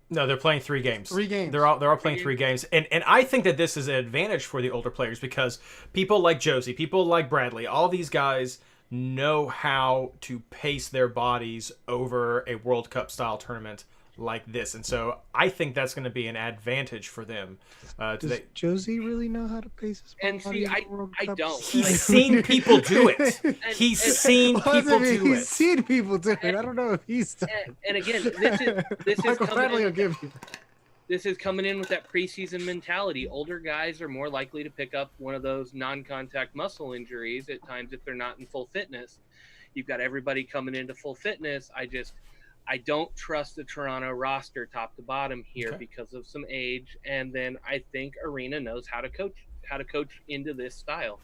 No, they're playing 3 games. 3 games. They're all playing 3 games, and I think that this is an advantage for the older players because people like Josie, people like Bradley, all these guys know how to pace their bodies over a World Cup style tournament like this, and so I think that's going to be an advantage for them. Does Josie really know how to pace his body? And see, I don't. He's seen people do it. He's seen people do it. He's seen people do it. I don't know if he's done. And again, this is Michael coming Bradley in, will give you. This is coming in with that preseason mentality. Older guys are more likely to pick up one of those non-contact muscle injuries at times if they're not in full fitness. You've got everybody coming into full fitness. I don't trust the Toronto roster top to bottom here because of some age, and then I think Arena knows how to coach into this style.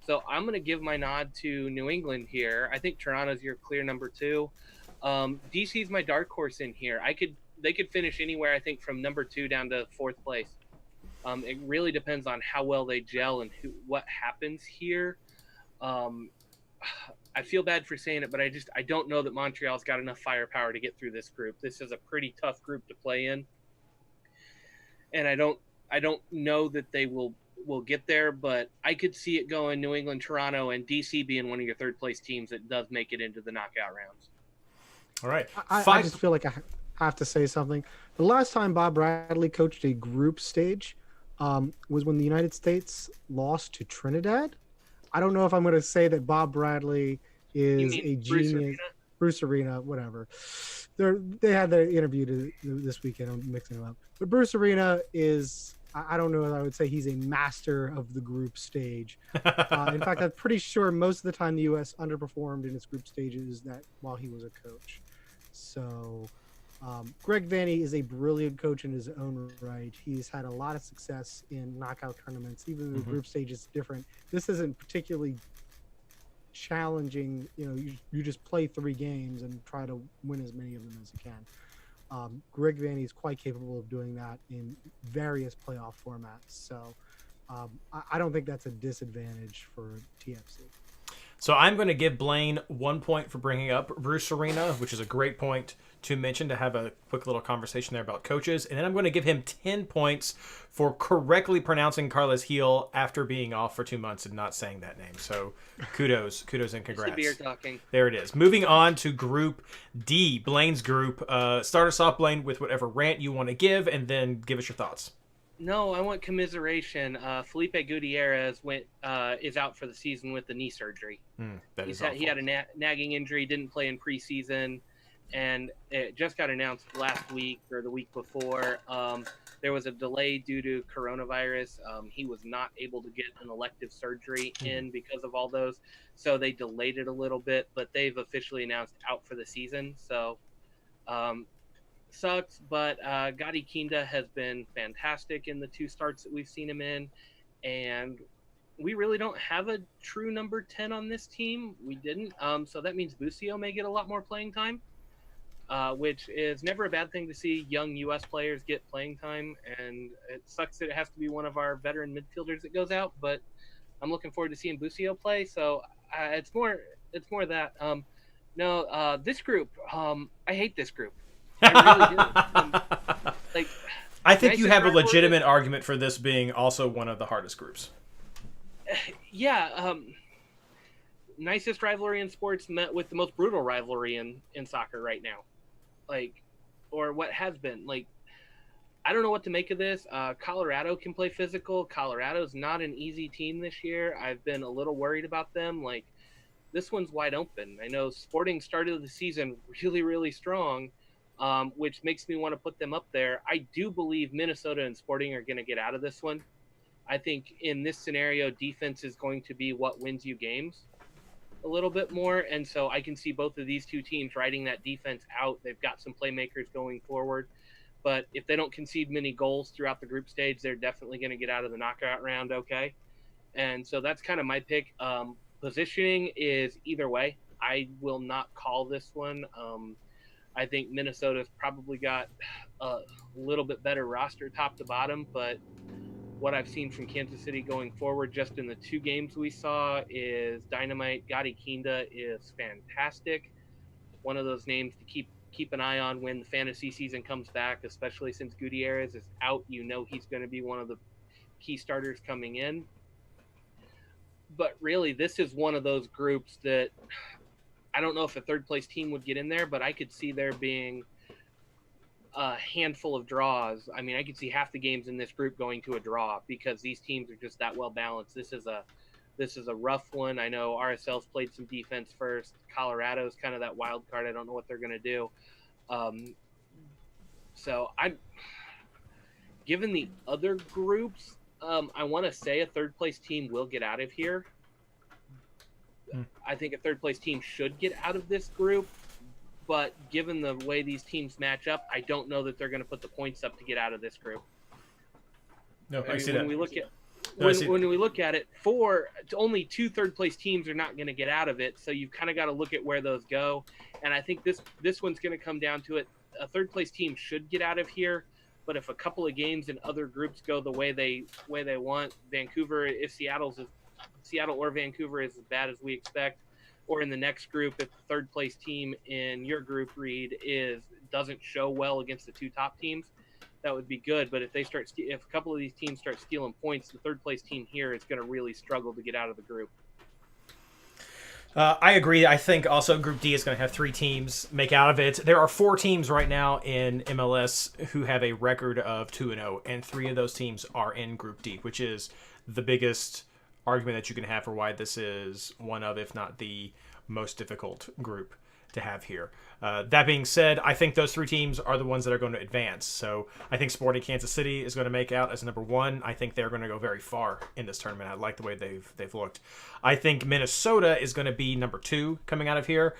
So I'm going to give my nod to New England here. I think Toronto's your clear number 2. DC's my dark horse in here. They could finish anywhere, I think, from number 2 down to 4th place. It really depends on how well they gel and what happens here. I feel bad for saying it, but I don't know that Montreal's got enough firepower to get through this group. This is a pretty tough group to play in, and I don't know that they will get there. But I could see it going New England, Toronto, and DC being one of your 3rd place teams that does make it into the knockout rounds. All right, I just feel like I have to say something. The last time Bob Bradley coached a group stage was when the United States lost to Trinidad. I don't know if I'm going to say that Bob Bradley is a genius. Bruce Arena, whatever. They had their interview this weekend. I'm mixing them up. But Bruce Arena is, I don't know if I would say he's a master of the group stage. In fact, I'm pretty sure most of the time the U.S. underperformed in its group stages while he was a coach. So Greg Vanney is a brilliant coach in his own right. He's had a lot of success in knockout tournaments, even though the group stage is different. This isn't particularly challenging. You just play 3 games and try to win as many of them as you can. Greg Vanney is quite capable of doing that in various playoff formats. So I don't think that's a disadvantage for TFC. So I'm going to give Blaine 1 point for bringing up Bruce Arena, which is a great point to mention, to have a quick little conversation there about coaches. And then I'm going to give him 10 points for correctly pronouncing Carlos Heel after being off for 2 months and not saying that name. So kudos and congrats. It's the beer talking. There it is. Moving on to Group D, Blaine's group. Start us off, Blaine, with whatever rant you want to give, and then give us your thoughts. No, I want commiseration. Felipe Gutierrez is out for the season with the knee surgery. He had a nagging injury, didn't play in preseason, and it just got announced last week or the week before. There was a delay due to coronavirus. He was not able to get an elective surgery in because of all those, so they delayed it a little bit, but they've officially announced out for the season. So sucks, but Gadi Kinda has been fantastic in the 2 starts that we've seen him in, and we really don't have a true number 10 on this team. We didn't, so that means Busio may get a lot more playing time, which is never a bad thing to see young U.S. players get playing time, and it sucks that it has to be one of our veteran midfielders that goes out, but I'm looking forward to seeing Busio play, so it's more that. This group, I hate this group. I really do. I think you have a legitimate argument for this being also one of the hardest groups. Yeah, nicest rivalry in sports met with the most brutal rivalry in soccer right now, or what has been. I don't know what to make of this. Colorado can play physical. Colorado's not an easy team this year. I've been a little worried about them. This one's wide open. I know Sporting started the season really, really strong, which makes me want to put them up there. I do believe Minnesota and Sporting are going to get out of this one. I think in this scenario, defense is going to be what wins you games a little bit more. And so I can see both of these 2 teams riding that defense out. They've got some playmakers going forward. But if they don't concede many goals throughout the group stage, they're definitely going to get out of the knockout round okay. And so that's kind of my pick. Positioning is either way. I will not call this one. I think Minnesota's probably got a little bit better roster top to bottom, but what I've seen from Kansas City going forward just in the 2 games we saw is dynamite. Gadi Kinda is fantastic. One of those names to keep an eye on when the fantasy season comes back, especially since Gutierrez is out. He's going to be one of the key starters coming in. But really, this is one of those groups that I don't know if a third place team would get in there, but I could see there being a handful of draws. I mean, I could see half the games in this group going to a draw because these teams are just that well balanced. This is a rough one. I know RSL's played some defense first. Colorado's kind of that wild card. I don't know what they're going to do. So I'm given the other groups, I want to say a third place team will get out of here. I think a third place team should get out of this group, but given the way these teams match up, I don't know that they're going to put the points up to get out of this group. No, I see that. When we look at it, only 2 third place teams are not going to get out of it, so you've kind of got to look at where those go. And I think this one's going to come down to it. A third place team should get out of here, but if a couple of games in other groups go the way they want, Vancouver, if Seattle or Vancouver is as bad as we expect, or in the next group, if the third place team in your group, Reed, doesn't show well against the 2 top teams, that would be good. But if a couple of these teams start stealing points, the third place team here is going to really struggle to get out of the group. I agree. I think also Group D is going to have 3 teams make out of it. There are 4 teams right now in MLS who have a record of 2-0, and 3 of those teams are in Group D, which is the biggest argument that you can have for why this is one of, if not the most difficult group to have here. That being said, I think those 3 teams are the ones that are going to advance. So I think Sporting Kansas City is going to make out as number 1. I think they're going to go very far in this tournament. I like the way they've looked. I think Minnesota is going to be number 2 coming out of here.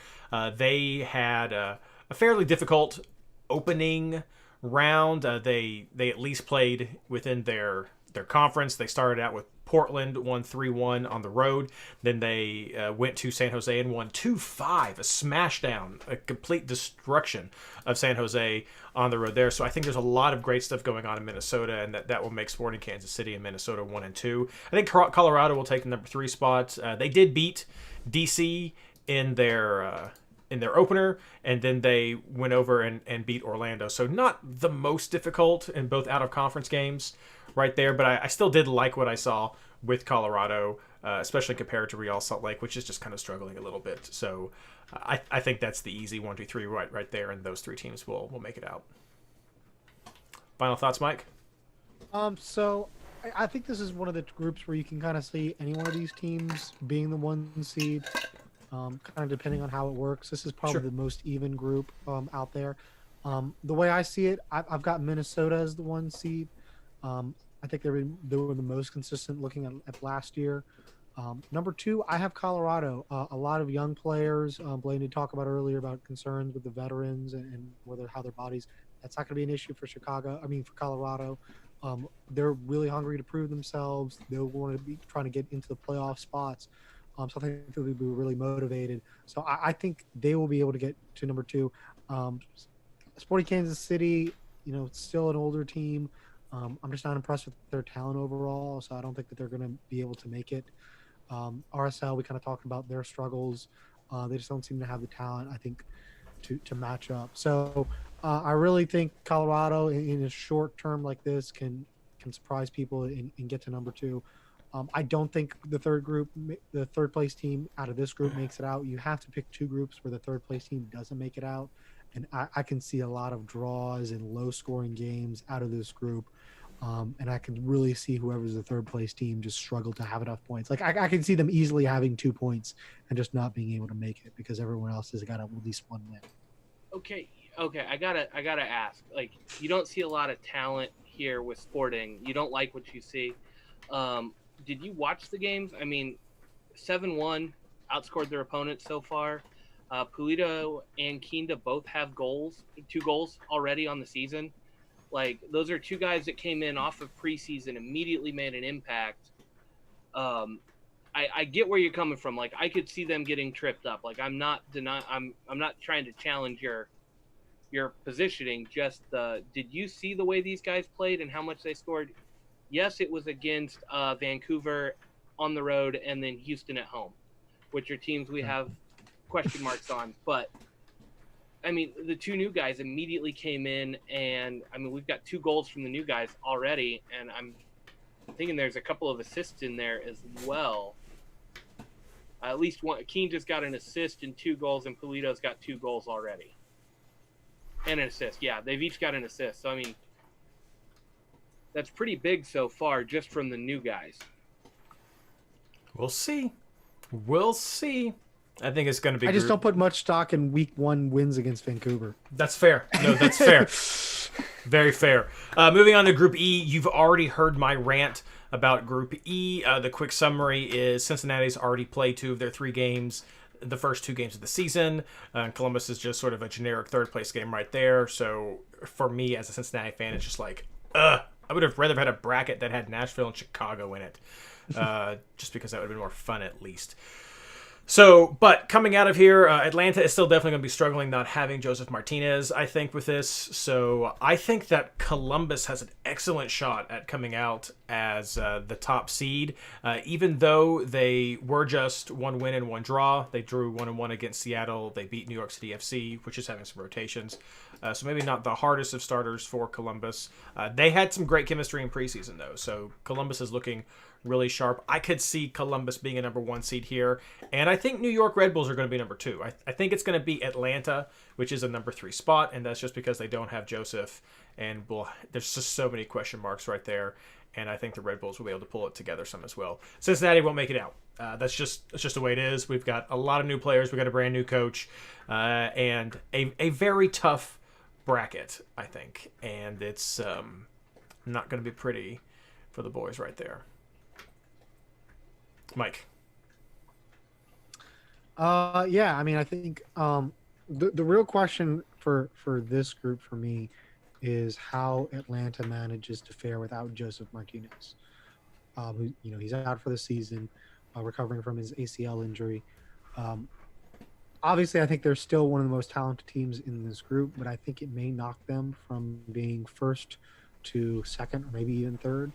They had a fairly difficult opening round. They at least played within their conference. They started out with Portland, won 3-1 on the road. Then they went to San Jose and won 2-5, a smashdown, a complete destruction of San Jose on the road there. So I think there's a lot of great stuff going on in Minnesota, and that will make Sporting Kansas City and Minnesota 1 and 2. I think Colorado will take the number 3 spot. They did beat DC in their opener, and then they went over and beat Orlando. So not the most difficult in both out-of-conference games right there, but I still did like what I saw with Colorado, especially compared to Real Salt Lake, which is just kind of struggling a little bit. So I think that's the easy 1, 2, 3 right there, and those 3 teams will make it out. Final thoughts, Mike? So I think this is one of the groups where you can kind of see any one of these teams being the 1 seed, kind of depending on how it works. This is probably the most even group out there. The way I see it, I've got Minnesota as the 1 seed. I think they were the most consistent looking at last year. Number 2, I have Colorado. A lot of young players. Blaine did talk about earlier about concerns with the veterans and how their bodies. That's not going to be an issue for for Colorado. They're really hungry to prove themselves. They'll want to be trying to get into the playoff spots. So I think they'll be really motivated. So I think they will be able to get to number 2. Sporting Kansas City, it's still an older team. I'm just not impressed with their talent overall, so I don't think that they're going to be able to make it. RSL, we kind of talked about their struggles. They just don't seem to have the talent, I think, to match up. So I really think Colorado, in a short term like this, can surprise people and get to number 2. I don't think the third place team out of this group makes it out. You have to pick 2 groups where the third place team doesn't make it out. And I can see a lot of draws and low-scoring games out of this group. And I can really see whoever's the third place team just struggle to have enough points. Like I can see them easily having 2 points and just not being able to make it because everyone else has got at least 1 win. Okay. I gotta ask. Like, you don't see a lot of talent here with Sporting. You don't like what you see. Did you watch the games? I mean, 7-1 outscored their opponents so far. Pulido and Kinda both have 2 goals already on the season. Like, those are 2 guys that came in off of preseason, immediately made an impact. I get where you're coming from. Like, I could see them getting tripped up. Like, I'm not trying to challenge your positioning. Just did you see the way these guys played and how much they scored? Yes, it was against Vancouver on the road and then Houston at home, which are teams we have question marks on. But I mean, the two new guys immediately came in, and I mean, we've got 2 goals from the new guys already, and I'm thinking there's a couple of assists in there as well. At least one. Keane just got an assist and 2 goals, and Pulido's got 2 goals already. And an assist. Yeah, they've each got an assist. So, I mean, that's pretty big so far just from the new guys. We'll see. We'll see. I think it's going to be... I just don't put much stock in week 1 wins against Vancouver. That's fair. No, that's fair. Very fair. Moving on to Group E, you've already heard my rant about Group E. The quick summary is Cincinnati's already played 2 of their 3 games, the first 2 games of the season. Columbus is just sort of a generic third-place game right there. So for me as a Cincinnati fan, it's just like, I would have rather had a bracket that had Nashville and Chicago in it, just because that would have been more fun at least. So, but coming out of here, Atlanta is still definitely going to be struggling not having Joseph Martinez, I think, with this. So I think that Columbus has an excellent shot at coming out as the top seed. Even though they were just 1 win and 1 draw. They drew 1-1 against Seattle. They beat New York City FC, which is having some rotations. So maybe not the hardest of starters for Columbus. They had some great chemistry in preseason, though. So Columbus is looking really sharp. I could see Columbus being a number 1 seed here. And I think New York Red Bulls are going to be number 2. I think it's going to be Atlanta, which is a number 3 spot. And that's just because they don't have Joseph. And there's just so many question marks right there. And I think the Red Bulls will be able to pull it together some as well. Cincinnati won't make it out. That's just the way it is. We've got a lot of new players. We've got a brand new coach. And a very tough bracket, I think. And it's not going to be pretty for the boys right there. Mike. Yeah, I mean, I think the real question for this group for me is how Atlanta manages to fare without Joseph Martinez. Who, he's out for the season, recovering from his ACL injury. Obviously, I think they're still one of the most talented teams in this group, but I think it may knock them from being first to second or maybe even third.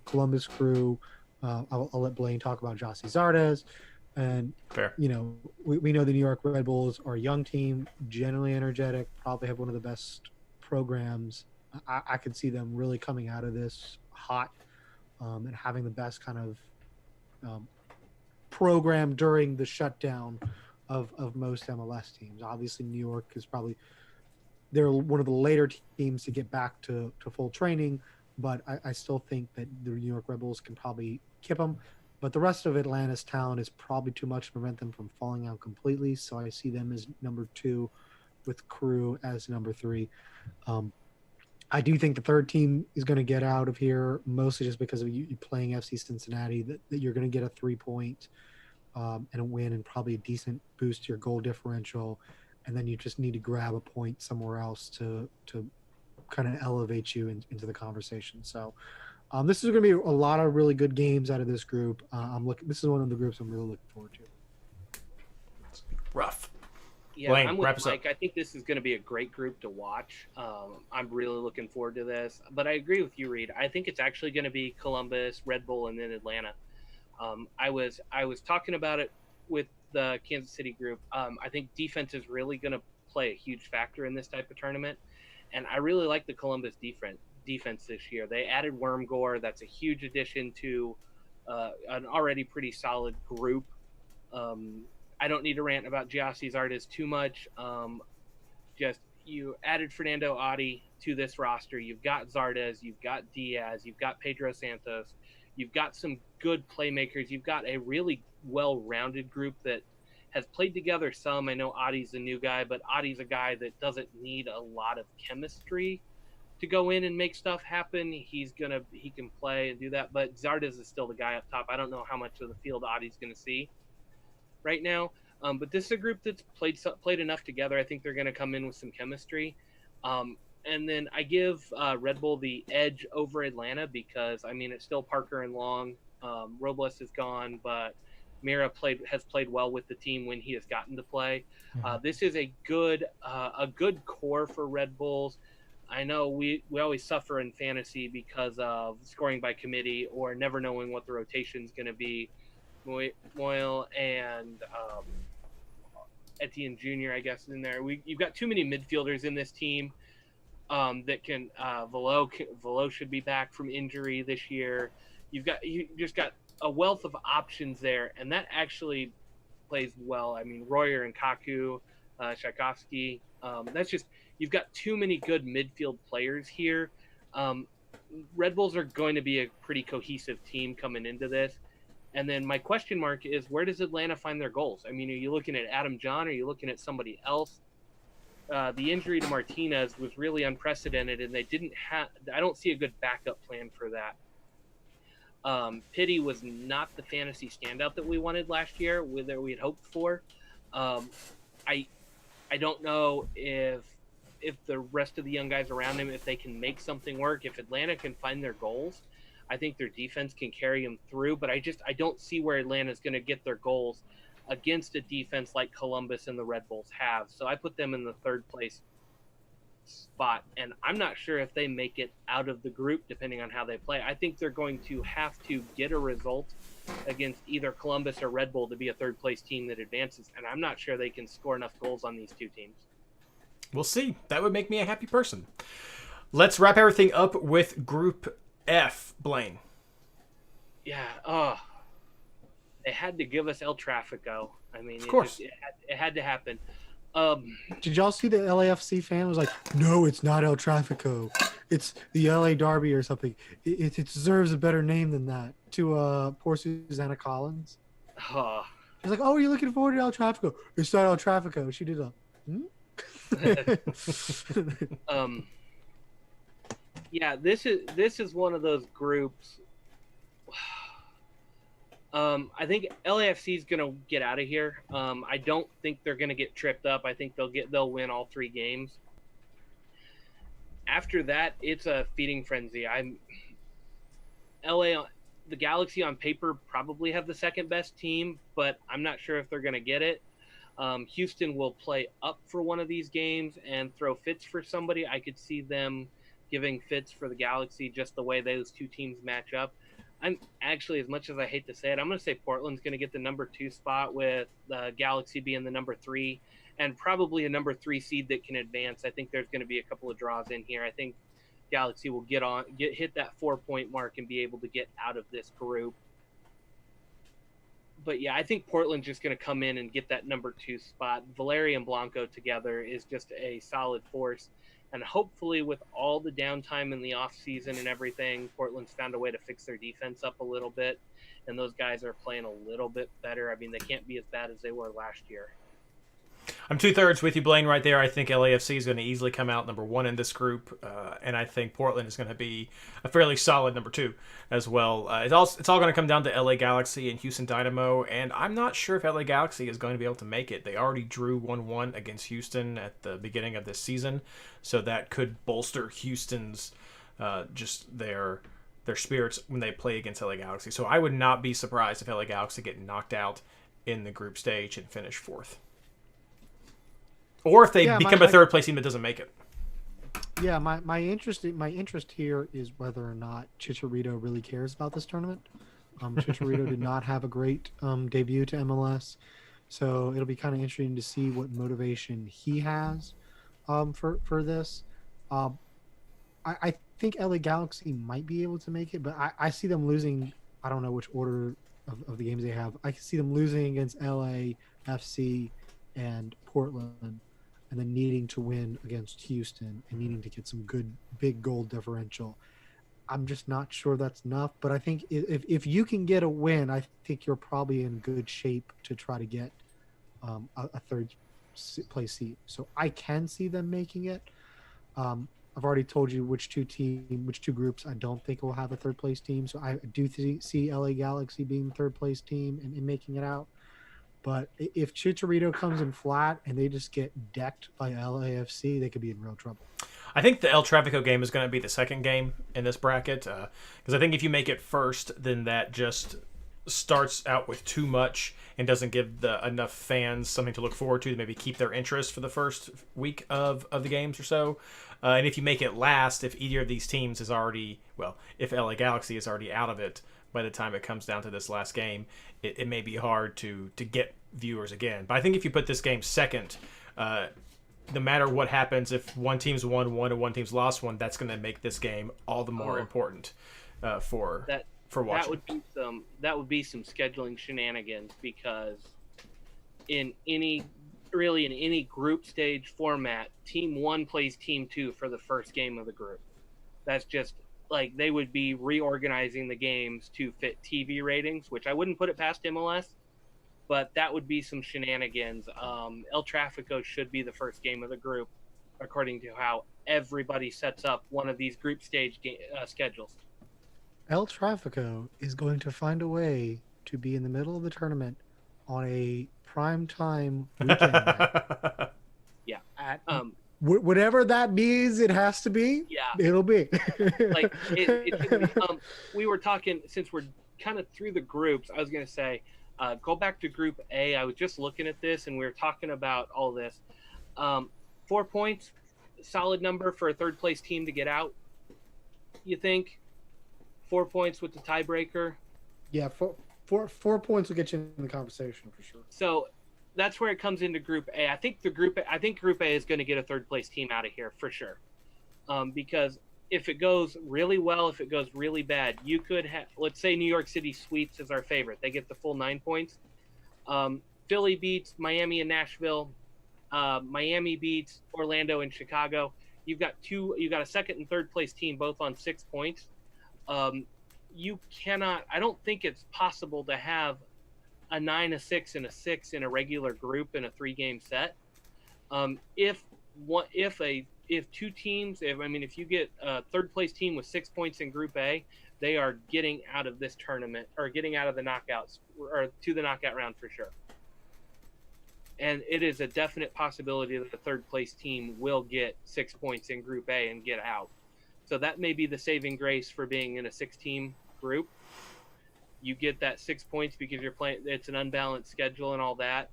Columbus Crew. I'll let Blaine talk about Jossie Zardes. And, fair. We know the New York Red Bulls are a young team, generally energetic, probably have one of the best programs. I could see them really coming out of this hot and having the best kind of program during the shutdown of most MLS teams. Obviously, New York is they're one of the later teams to get back to full training, but I still think that the New York Red Bulls can probably kip them. But the rest of Atlanta's talent is probably too much to prevent them from falling out completely. So I see them as number 2 with Crew as number 3. I do think the third team is going to get out of here, mostly just because of you playing FC Cincinnati, that you're going to get a 3-point and a win and probably a decent boost to your goal differential. And then you just need to grab a point somewhere else to kind of elevate you into the conversation. So this is going to be a lot of really good games out of this group. This is one of the groups I'm really looking forward to. Rough. Yeah, Blaine, I'm with wrap us Mike. up. I think this is going to be a great group to watch. I'm really looking forward to this. But I agree with you, Reed. I think it's actually going to be Columbus, Red Bull, and then Atlanta. I was talking about it with the Kansas City group. I think defense is really going to play a huge factor in this type of tournament. And I really like the Columbus defense this year. They added Wormgore. That's a huge addition to an already pretty solid group. I don't need to rant about Jossie Zardes too much. Just you added Fernando Adi to this roster. You've got Zardes, you've got Diaz, you've got Pedro Santos, you've got some good playmakers. You've got a really well-rounded group that has played together some. I know Adi's a new guy, but Adi's a guy that doesn't need a lot of chemistry to go in and make stuff happen. He can play and do that, but Zardes is still the guy up top. I don't know how much of the field Adi's going to see right now. But this is a group that's played enough together. I think they're going to come in with some chemistry. And then I give Red Bull the edge over Atlanta because, I mean, it's still Parker and Long. Robles is gone, but Mira has played well with the team when he has gotten to play. This is a good core for Red Bulls. I know we always suffer in fantasy because of scoring by committee or never knowing what the rotation is going to be. Moyle and Etienne Jr., I guess, in there. You've got too many midfielders in this team that can. Velo should be back from injury this year. You just got a wealth of options there, and that actually plays well. I mean, Royer and Kaku, Tchaikovsky. That's just you've got too many good midfield players here. Red Bulls are going to be a pretty cohesive team coming into this. And then my question mark is, where does Atlanta find their goals? I mean, are you looking at Adam John? Or are you looking at somebody else? The injury to Martinez was really unprecedented, and they didn't have. I don't see a good backup plan for that. Pity was not the fantasy standout that we wanted last year, that we had hoped for. I don't know if the rest of the young guys around him, if they can make something work. If Atlanta can find their goals, I think their defense can carry them through. But I don't see where Atlanta's going to get their goals against a defense like Columbus and the Red Bulls have. So I put them in the third place spot, and I'm not sure if they make it out of the group depending on how they play. I think they're going to have to get a result against either Columbus or Red Bull to be a third place team that advances, and I'm not sure they can score enough goals on these two teams. We'll see. That would make me a happy person. Let's wrap everything up with Group F, Blaine. Yeah, they had to give us El Tráfico. I mean, of course. It had to happen. Did y'all see the LAFC fan was like, no, it's not El Tráfico. It's the LA Derby or something. It deserves a better name than that, to poor Susanna Collins. She's like, oh, are you looking forward to El Tráfico? It's not El Tráfico. She did a, Yeah, this is one of those groups. I think LAFC is gonna get out of here. I don't think they're gonna get tripped up. I think they'll win all 3 games. After that, it's a feeding frenzy. The Galaxy on paper probably have the second best team, but I'm not sure if they're gonna get it. Houston will play up for one of these games and throw fits for somebody. I could see them giving fits for the Galaxy just the way those two teams match up. I'm actually, as much as I hate to say it, I'm going to say Portland's going to get the number 2 spot, with the Galaxy being the number 3, and probably a number 3 seed that can advance. I think there's going to be a couple of draws in here. I think Galaxy will hit that 4-point mark and be able to get out of this group. But yeah, I think Portland's just going to come in and get that number 2 spot. Valeri and Blanco together is just a solid force. And hopefully, with all the downtime in the offseason and everything, Portland's found a way to fix their defense up a little bit. And those guys are playing a little bit better. I mean, they can't be as bad as they were last year. I'm 2/3 with you, Blaine, right there. I think LAFC is going to easily come out number 1 in this group. And I think Portland is going to be a fairly solid number 2 as well. It's all going to come down to LA Galaxy and Houston Dynamo. And I'm not sure if LA Galaxy is going to be able to make it. They already drew 1-1 against Houston at the beginning of this season. So that could bolster Houston's just their spirits when they play against LA Galaxy. So I would not be surprised if LA Galaxy get knocked out in the group stage and finish 4th. Or if they become a third place team that doesn't make it. Yeah, my interest here is whether or not Chicharito really cares about this tournament. Chicharito did not have a great debut to MLS, so it'll be kind of interesting to see what motivation he has for this. I think LA Galaxy might be able to make it, but I see them losing. I don't know which order of the games they have. I can see them losing against LA, FC, and Portland, and then needing to win against Houston and needing to get some good big goal differential. I'm just not sure that's enough, but I think if you can get a win, I think you're probably in good shape to try to get a third place seed. So I can see them making it. I've already told you which two groups I don't think will have a third place team. So I do see LA Galaxy being the third place team and making it out. But if Chicharito comes in flat and they just get decked by LAFC, they could be in real trouble. I think the El Tráfico game is going to be the second game in this bracket, because I think if you make it first, then that just starts out with too much and doesn't give enough fans something to look forward to maybe keep their interest for the first week of the games or so. And if you make it last, if either of these teams is already, well, if LA Galaxy is already out of it by the time it comes down to this last game, it may be hard to get viewers again. But I think if you put this game second, no matter what happens, if one team's won one and one team's lost one, that's going to make this game all the more important for watching. That would be some scheduling shenanigans, because in any group stage format, team 1 plays team 2 for the first game of the group. That's just like they would be reorganizing the games to fit TV ratings, which I wouldn't put it past MLS, but that would be some shenanigans. El Tráfico should be the first game of the group, according to how everybody sets up one of these group stage schedules. El Tráfico is going to find a way to be in the middle of the tournament on a prime time weekend night. Yeah. Whatever that means, it has to be. Yeah. It'll be. Like we were talking, since we're kind of through the groups, I was going to say, go back to Group A. I was just looking at this, and we were talking about all this. 4 points, solid number for a third place team to get out. You think? 4 points with the tiebreaker. Yeah, four points will get you in the conversation for sure. So that's where it comes into Group A. I think Group A is going to get a third place team out of here for sure. Because if it goes really well, if it goes really bad, you could have, let's say New York City sweeps is our favorite. They get the full 9 points. Philly beats Miami and Nashville. Miami beats Orlando and Chicago. You've got a second and third place team both on 6 points. You cannot, I don't think it's possible to have a 9, a 6, and a 6 in a regular group in a 3-game set. If two teams, if you get a third place team with 6 points in Group A, they are getting out of this tournament, or getting out of the knockouts, or to the knockout round for sure. And it is a definite possibility that the third place team will get 6 points in Group A and get out. So that may be the saving grace for being in a 6-team group. You get that 6 points because you're playing, it's an unbalanced schedule and all that.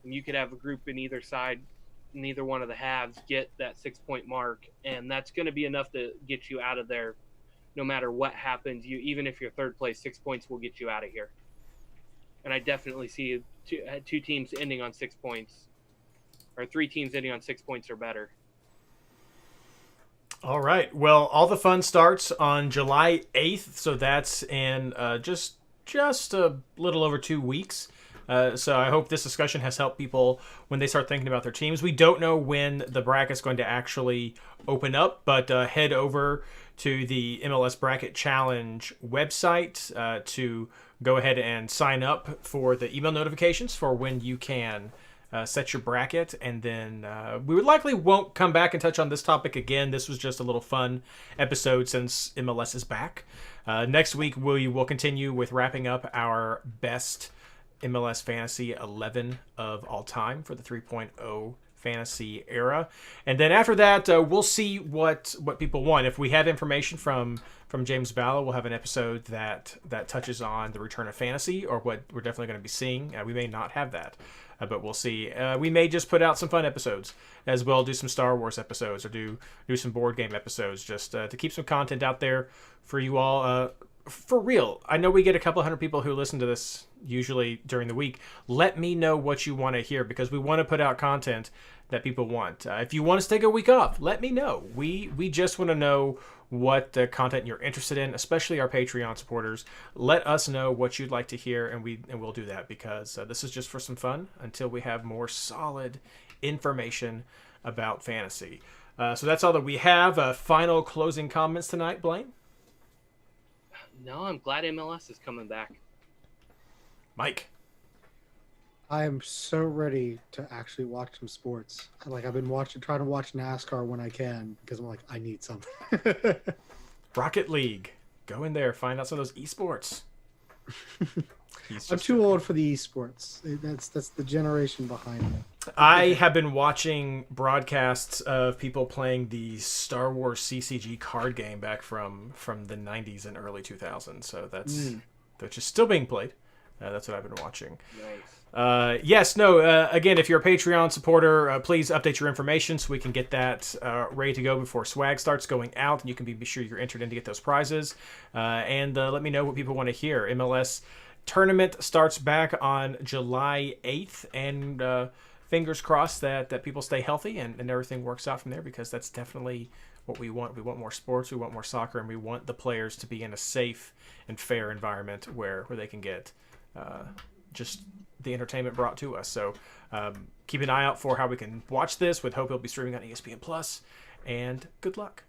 And you could have a group in either side, neither one of the halves get that 6 point mark. And that's going to be enough to get you out of there no matter what happens. Even if you're third place, 6 points will get you out of here. And I definitely see two teams ending on 6 points, or 3 teams ending on 6 points or better. All right. Well, all the fun starts on July 8th, so that's in just a little over 2 weeks. So I hope this discussion has helped people when they start thinking about their teams. We don't know when the bracket's going to actually open up, but head over to the MLS Bracket Challenge website to go ahead and sign up for the email notifications for when you can set your bracket, and then we would likely won't come back and touch on this topic again. This was just a little fun episode since MLS is back. Next week we will continue with wrapping up our best MLS Fantasy 11 of all time for the 3.0 fantasy era, and then after that we'll see what people want. If we have information from James Balla, we'll have an episode that touches on the return of fantasy, or what we're definitely going to be seeing. We may not have that. But we'll see. We may just put out some fun episodes as well, do some Star Wars episodes, or do some board game episodes, just to keep some content out there for you all. For real, I know we get a couple hundred people who listen to this usually during the week. Let me know what you want to hear, because we want to put out content that people want. If you want us to take a week off, let me know. We just want to know what content you're interested in, especially our Patreon supporters. Let us know what you'd like to hear, and we'll do that, because this is just for some fun until we have more solid information about fantasy. So that's all that we have. Final closing comments tonight, Blaine? No, I'm glad MLS is coming back. Mike? I am so ready to actually watch some sports. I've been trying to watch NASCAR when I can, because I'm like, I need something. Rocket League. Go in there, find out some of those esports. I'm too old for the esports. That's the generation behind me. I have been watching broadcasts of people playing the Star Wars CCG card game back from the 90s and early 2000s. So that's just still being played. That's what I've been watching. Nice. Yes, no. Again, if you're a Patreon supporter, please update your information so we can get that ready to go before swag starts going out, and you can be sure you're entered in to get those prizes. And let me know what people want to hear. MLS tournament starts back on July 8th, and fingers crossed that people stay healthy and everything works out from there, because that's definitely what we want. We want more sports, we want more soccer, and we want the players to be in a safe and fair environment where they can get just the entertainment brought to us. So keep an eye out for how we can watch this. With hope it'll be streaming on ESPN Plus, and good luck.